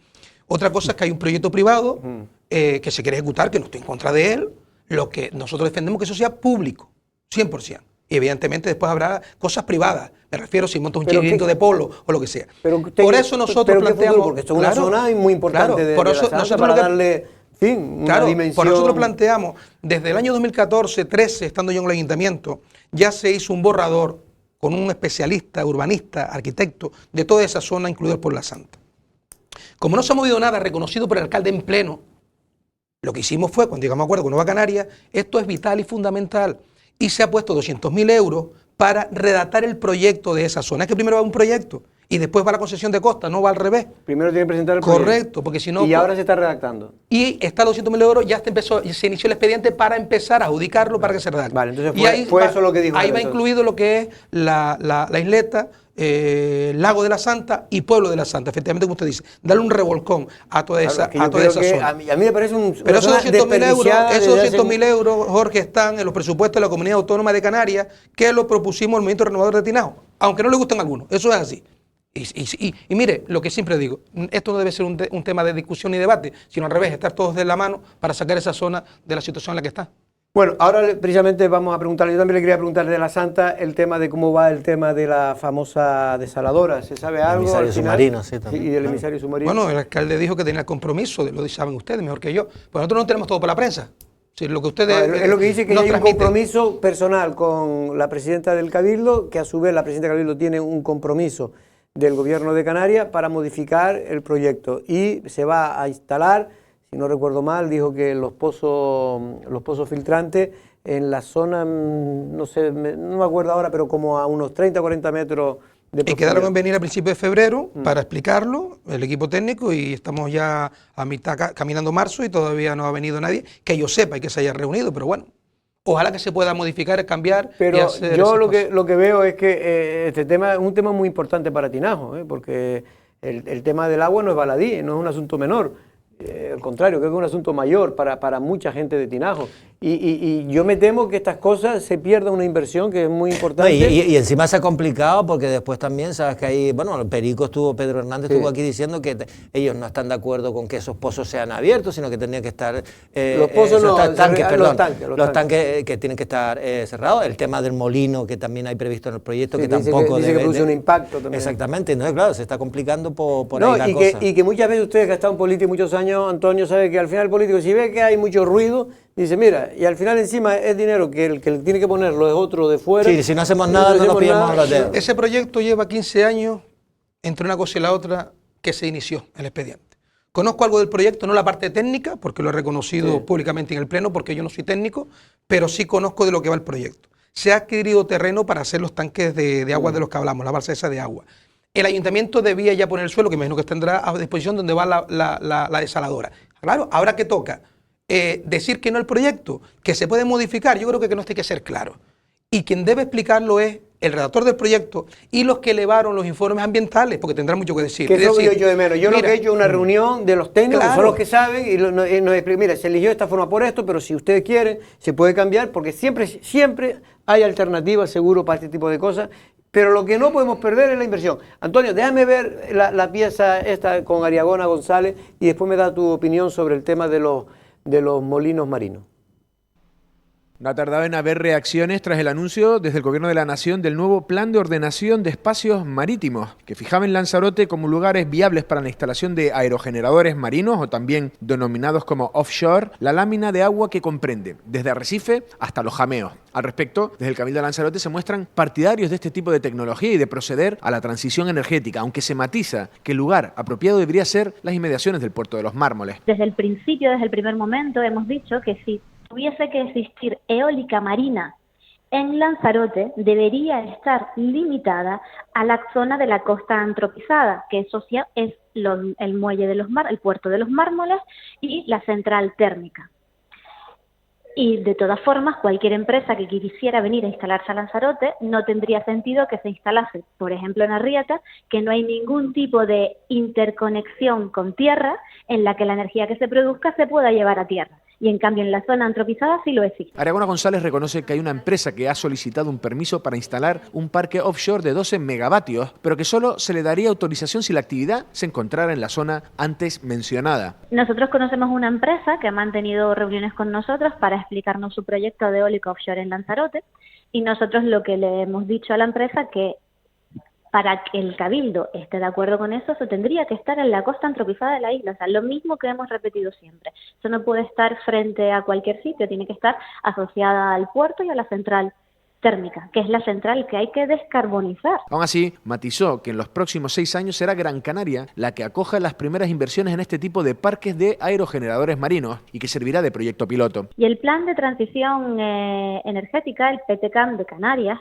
Otra cosa es que hay un proyecto privado que se quiere ejecutar, que no estoy en contra de él. Lo que nosotros defendemos que eso sea público, 100%. Y evidentemente después habrá cosas privadas. Me refiero si montas un chiringuito de polo o lo que sea. Por eso nosotros planteamos... Porque esto es una zona muy importante por eso nosotros para darle... una dimensión. Por nosotros planteamos, desde el año 2014-13, estando yo en el ayuntamiento, ya se hizo un borrador con un especialista, urbanista, arquitecto, de toda esa zona, incluido el Pueblo de la Santa. Como no se ha movido nada reconocido por el alcalde en pleno, lo que hicimos fue, cuando llegamos a acuerdo con Nueva Canarias, esto es vital y fundamental, y se ha puesto 200.000 euros para redactar el proyecto de esa zona. Es que primero va un proyecto y después va la concesión de costa, no va al revés. Primero tiene que presentar el proyecto. Correcto, porque si no... Y ahora se está redactando. Y está 200.000 euros, ya se inició el expediente para empezar a adjudicarlo para que se redacte. Vale, entonces fue eso lo que dijo. Ahí va incluido lo que es la isleta, Lago de la Santa y Pueblo de la Santa, efectivamente como usted dice, darle un revolcón a toda esa zona. A mí me parece pero esos 200.000 euros, Jorge, están en los presupuestos de la Comunidad Autónoma de Canarias, que lo propusimos el Movimiento Renovador de Tinao, aunque no le gusten a algunos, eso es así. Y mire, lo que siempre digo, esto no debe ser un tema de discusión ni debate, sino al revés, estar todos de la mano para sacar esa zona de la situación en la que está. Bueno, ahora precisamente vamos a preguntarle, yo también le quería preguntar de la Santa el tema de cómo va el tema de la famosa desaladora. ¿Se sabe algo? El emisario submarino, sí, también. Y del emisario submarino. Bueno, el alcalde dijo que tenía el compromiso, lo saben ustedes mejor que yo. Pues nosotros no tenemos todo por la prensa. Sí, lo que ustedes es lo que dice que hay un compromiso personal con la presidenta del Cabildo, que a su vez la presidenta del Cabildo tiene un compromiso del gobierno de Canarias para modificar el proyecto y se va a instalar, si no recuerdo mal, dijo que los pozos filtrantes en la zona, no sé, no me acuerdo ahora, pero como a unos 30 o 40 metros de profundidad. Y quedaron en venir a principios de febrero para explicarlo, el equipo técnico, y estamos ya a mitad caminando marzo y todavía no ha venido nadie, que yo sepa y que se haya reunido, pero bueno. Ojalá que se pueda modificar, cambiar. Pero y hacer yo lo que veo es que este tema es un tema muy importante para Tinajo, porque el tema del agua no es baladí, no es un asunto menor. Al contrario, creo que es un asunto mayor para mucha gente de Tinajo. Y yo me temo que estas cosas se pierda una inversión que es muy importante. No, y encima se ha complicado porque después también, sabes que hay, bueno, el Perico Pedro Hernández estuvo aquí diciendo que ellos no están de acuerdo con que esos pozos sean abiertos, sino que tendrían que estar... los pozos no, los tanques que tienen que estar cerrados. El tema del molino que también hay previsto en el proyecto, que tampoco dice que produce un impacto también. Exactamente, entonces claro, se está complicando por ahí la cosa. Y que muchas veces ustedes que han estado en política muchos años, Antonio, sabe que al final el político, si ve que hay mucho ruido, dice, mira, y al final encima es dinero que el que tiene que ponerlo es otro de fuera. Sí, si no hacemos nada, no nos pillamos los dedos. Ese proyecto lleva 15 años, entre una cosa y la otra, que se inició el expediente. Conozco algo del proyecto, no la parte técnica, porque lo he reconocido públicamente en el Pleno, porque yo no soy técnico, pero sí conozco de lo que va el proyecto. Se ha adquirido terreno para hacer los tanques de agua de los que hablamos, la balsa esa de agua. El ayuntamiento debía ya poner el suelo, que me imagino que tendrá a disposición donde va la desaladora. Claro, ahora que toca decir que no al proyecto, que se puede modificar, yo creo que no tiene que ser claro. Y quien debe explicarlo es el redactor del proyecto y los que elevaron los informes ambientales, porque tendrán mucho que decir. Que eso yo de menos. Yo lo que he hecho es una reunión de los técnicos, que son los que saben, y nos explican, mira, se eligió de esta forma por esto, pero si ustedes quieren, se puede cambiar, porque siempre hay alternativas, seguro, para este tipo de cosas. Pero lo que no podemos perder es la inversión. Antonio, déjame ver la pieza esta con Ariagona González y después me da tu opinión sobre el tema de los molinos marinos. No ha tardado en haber reacciones tras el anuncio desde el Gobierno de la Nación del nuevo Plan de Ordenación de Espacios Marítimos, que fijaba en Lanzarote como lugares viables para la instalación de aerogeneradores marinos, o también denominados como offshore, la lámina de agua que comprende desde Arrecife hasta Los Jameos. Al respecto, desde el Cabildo de Lanzarote se muestran partidarios de este tipo de tecnología y de proceder a la transición energética, aunque se matiza que el lugar apropiado debería ser las inmediaciones del puerto de Los Mármoles. Desde el principio, desde el primer momento, hemos dicho que si tuviese que existir eólica marina en Lanzarote, debería estar limitada a la zona de la costa antropizada, que eso es el muelle de el puerto de Los Mármoles y la central térmica. Y de todas formas, cualquier empresa que quisiera venir a instalarse a Lanzarote no tendría sentido que se instalase, por ejemplo, en Arrieta, que no hay ningún tipo de interconexión con tierra en la que la energía que se produzca se pueda llevar a tierra. Y en cambio en la zona antropizada sí lo existe. Aragona González reconoce que hay una empresa que ha solicitado un permiso para instalar un parque offshore de 12 megavatios, pero que solo se le daría autorización si la actividad se encontrara en la zona antes mencionada. Nosotros conocemos una empresa que ha mantenido reuniones con nosotros para explicarnos su proyecto de eólica offshore en Lanzarote, y nosotros lo que le hemos dicho a la empresa que para que el Cabildo esté de acuerdo con eso, eso tendría que estar en la costa antropizada de la isla, o sea, lo mismo que hemos repetido siempre. Eso no puede estar frente a cualquier sitio, tiene que estar asociada al puerto y a la central térmica, que es la central que hay que descarbonizar. Aún así, matizó que en los próximos 6 años será Gran Canaria la que acoja las primeras inversiones en este tipo de parques de aerogeneradores marinos y que servirá de proyecto piloto. Y el plan de transición energética, el PTCAM de Canarias,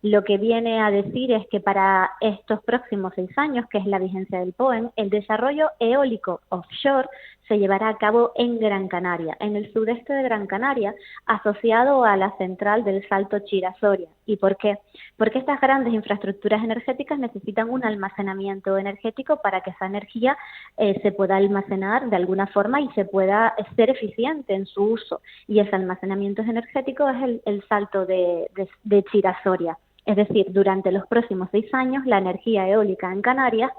lo que viene a decir es que para estos próximos 6 años, que es la vigencia del POEN, el desarrollo eólico offshore se llevará a cabo en Gran Canaria, en el sudeste de Gran Canaria, asociado a la central del Salto Chira-Soria. ¿Y por qué? Porque estas grandes infraestructuras energéticas necesitan un almacenamiento energético para que esa energía se pueda almacenar de alguna forma y se pueda ser eficiente en su uso. Y ese almacenamiento energético es el Salto de Chira-Soria. Es decir, durante los próximos 6 años, la energía eólica en Canarias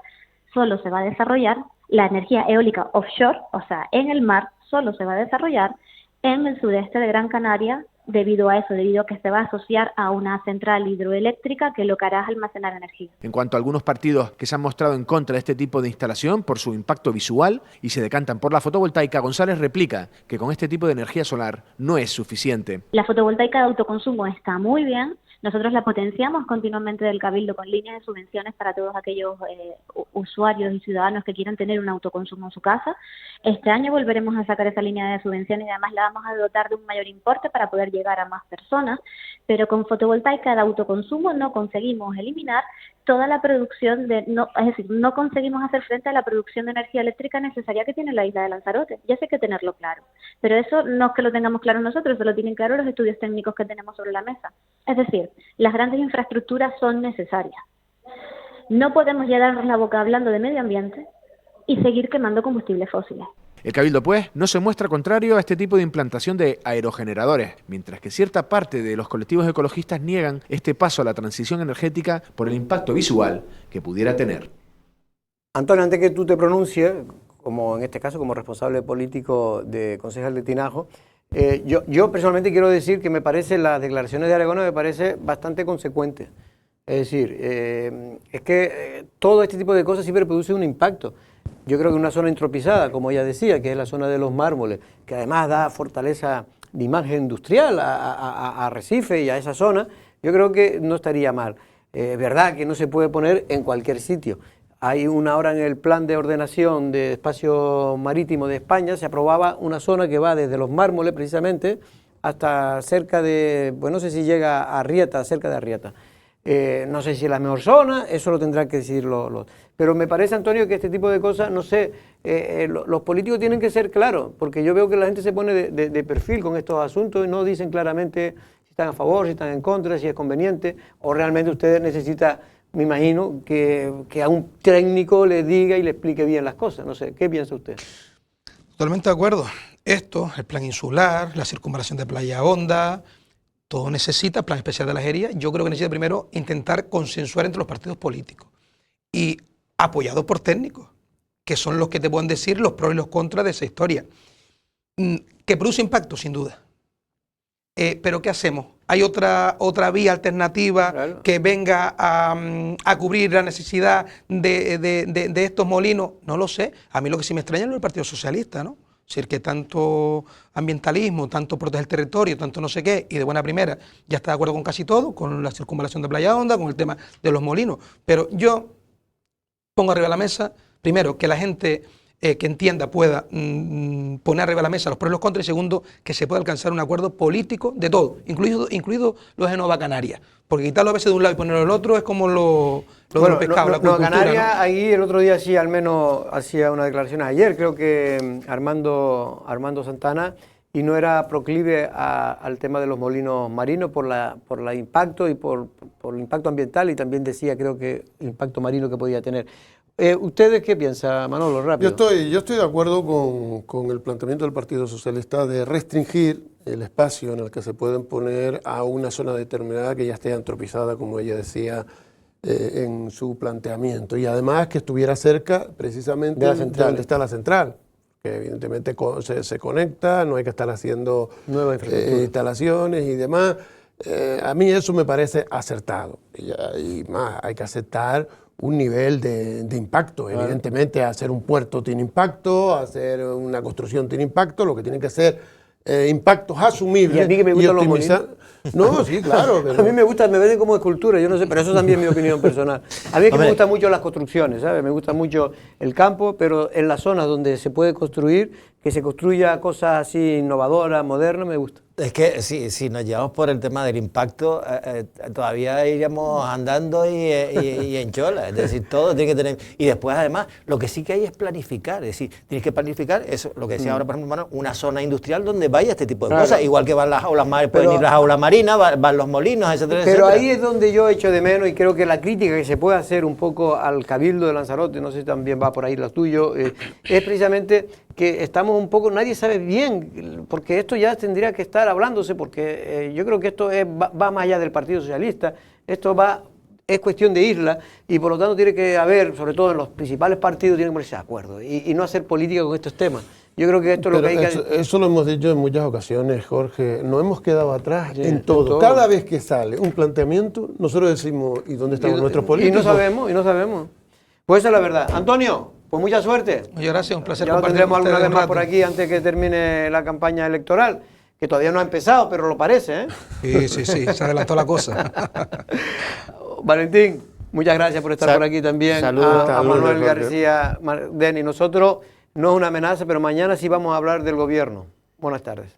solo se va a desarrollar, la energía eólica offshore, o sea, en el mar, solo se va a desarrollar en el sudeste de Gran Canaria, debido a que se va a asociar a una central hidroeléctrica que lo que hará es almacenar energía. En cuanto a algunos partidos que se han mostrado en contra de este tipo de instalación por su impacto visual y se decantan por la fotovoltaica, González replica que con este tipo de energía solar no es suficiente. La fotovoltaica de autoconsumo está muy bien. Nosotros la potenciamos continuamente del Cabildo con líneas de subvenciones para todos aquellos usuarios y ciudadanos que quieran tener un autoconsumo en su casa. Este año volveremos a sacar esa línea de subvenciones y además la vamos a dotar de un mayor importe para poder llegar a más personas, pero con fotovoltaica de autoconsumo no conseguimos eliminar toda la producción no conseguimos hacer frente a la producción de energía eléctrica necesaria que tiene la isla de Lanzarote. Ya sé que tenerlo claro, pero eso no es que lo tengamos claro nosotros, eso lo tienen claro los estudios técnicos que tenemos sobre la mesa. Es decir, las grandes infraestructuras son necesarias. No podemos llenarnos la boca hablando de medio ambiente y seguir quemando combustibles fósiles. El Cabildo, pues, no se muestra contrario a este tipo de implantación de aerogeneradores, mientras que cierta parte de los colectivos ecologistas niegan este paso a la transición energética por el impacto visual que pudiera tener. Antonio, antes que tú te pronuncies, como en este caso como responsable político de concejal de Tinajo, yo personalmente quiero decir que me parece las declaraciones de Aragona me parece bastante consecuentes. Es decir, es que todo este tipo de cosas siempre produce un impacto. Yo creo que una zona entropizada, como ella decía, que es la zona de los mármoles, que además da fortaleza de imagen industrial a Arrecife y a esa zona, yo creo que no estaría mal. Es verdad que no se puede poner en cualquier sitio. Hay ahora en el plan de ordenación de espacio marítimo de España, se aprobaba una zona que va desde los mármoles precisamente hasta cerca de, pues no sé si llega a Arrieta, cerca de Arrieta. No sé si es la mejor zona, eso lo tendrán que decir pero me parece, Antonio, que este tipo de cosas, no sé, los políticos tienen que ser claros, porque yo veo que la gente se pone de perfil con estos asuntos y no dicen claramente si están a favor, si están en contra, si es conveniente, o realmente ustedes necesitan, me imagino, que a un técnico le diga y le explique bien las cosas. No sé, ¿qué piensa usted? Totalmente de acuerdo. Esto, el plan insular, la circunvalación de Playa Honda, todo necesita plan especial de la Jería. Yo creo que necesita primero intentar consensuar entre los partidos políticos y apoyados por técnicos, que son los que te pueden decir los pros y los contras de esa historia. Que produce impacto, sin duda. Pero ¿qué hacemos? ¿Hay otra vía alternativa claro, que venga a cubrir la necesidad de estos molinos? No lo sé. A mí lo que sí me extraña es el Partido Socialista, ¿no? Es decir, que tanto ambientalismo, tanto proteger el territorio, tanto no sé qué, y de buena primera ya está de acuerdo con casi todo, con la circunvalación de Playa Honda, con el tema de los molinos. Pero yo pongo arriba de la mesa, primero, que la gente que entienda pueda poner arriba de la mesa los pros y los contras, y segundo, que se pueda alcanzar un acuerdo político de todo, incluido los de Nueva Canarias. Porque quitarlo a veces de un lado y ponerlo del otro es como lo del pescado, la cultura, Canarias, ¿no? Ahí el otro día sí, al menos hacía unas declaraciones ayer, creo que Armando Santana, y no era proclive al tema de los molinos marinos por la impacto y por el impacto ambiental, y también decía, creo que el impacto marino que podía tener. ¿Ustedes qué piensan, Manolo? Rápido. Yo estoy de acuerdo con el planteamiento del Partido Socialista de restringir el espacio en el que se pueden poner a una zona determinada que ya esté antropizada, como ella decía en su planteamiento, y además que estuviera cerca precisamente de donde está la central, que evidentemente se conecta, no hay que estar haciendo nuevas instalaciones y demás. A mí eso me parece acertado, y más, hay que aceptar un nivel de impacto. Claro. Evidentemente, hacer un puerto tiene impacto, hacer una construcción tiene impacto, lo que tiene que ser impactos asumibles. Y a mí que me gustan los molinos. No, sí, claro. Pero... A mí me gusta, me ven como escultura, yo no sé, pero eso también es mi opinión personal. A mí es que me gustan mucho las construcciones, ¿sabes? Me gusta mucho el campo, pero en las zonas donde se puede construir, que se construya cosas así innovadoras, modernas, me gusta. Es que si nos llevamos por el tema del impacto, todavía iríamos andando y en chola. Es decir, todo tiene que tener... Y después, además, lo que sí que hay es planificar. Es decir, tienes que planificar eso, lo que decía ahora, por ejemplo, una zona industrial donde vaya este tipo de cosas. Igual que van las aulas marinas, pueden ir las aulas marinas, van los molinos, etcétera, pero etcétera. Ahí es donde yo echo de menos, y creo que la crítica que se puede hacer un poco al Cabildo de Lanzarote, no sé si también va por ahí lo tuyo, es precisamente que estamos un poco, nadie sabe bien, porque esto ya tendría que estar hablándose, porque yo creo que esto va más allá del Partido Socialista, esto es cuestión de isla, y por lo tanto tiene que haber, sobre todo en los principales partidos, tienen que ponerse de acuerdo y no hacer política con estos temas. Yo creo que esto es lo que hay que... Eso lo hemos dicho en muchas ocasiones, Jorge. Nos hemos quedado atrás en todo. Cada vez que sale un planteamiento, nosotros decimos, ¿y dónde estamos nuestros políticos? Y no sabemos. Pues esa es la verdad. Antonio, pues mucha suerte. Muchas gracias, un placer. Ya lo tendremos alguna vez más por aquí antes que termine la campaña electoral, que todavía no ha empezado, pero lo parece, ¿eh? Sí, se adelantó la cosa. Valentín, muchas gracias por estar por aquí también. Saludos a Manuel García Deni. Nosotros no es una amenaza, pero mañana sí vamos a hablar del gobierno. Buenas tardes.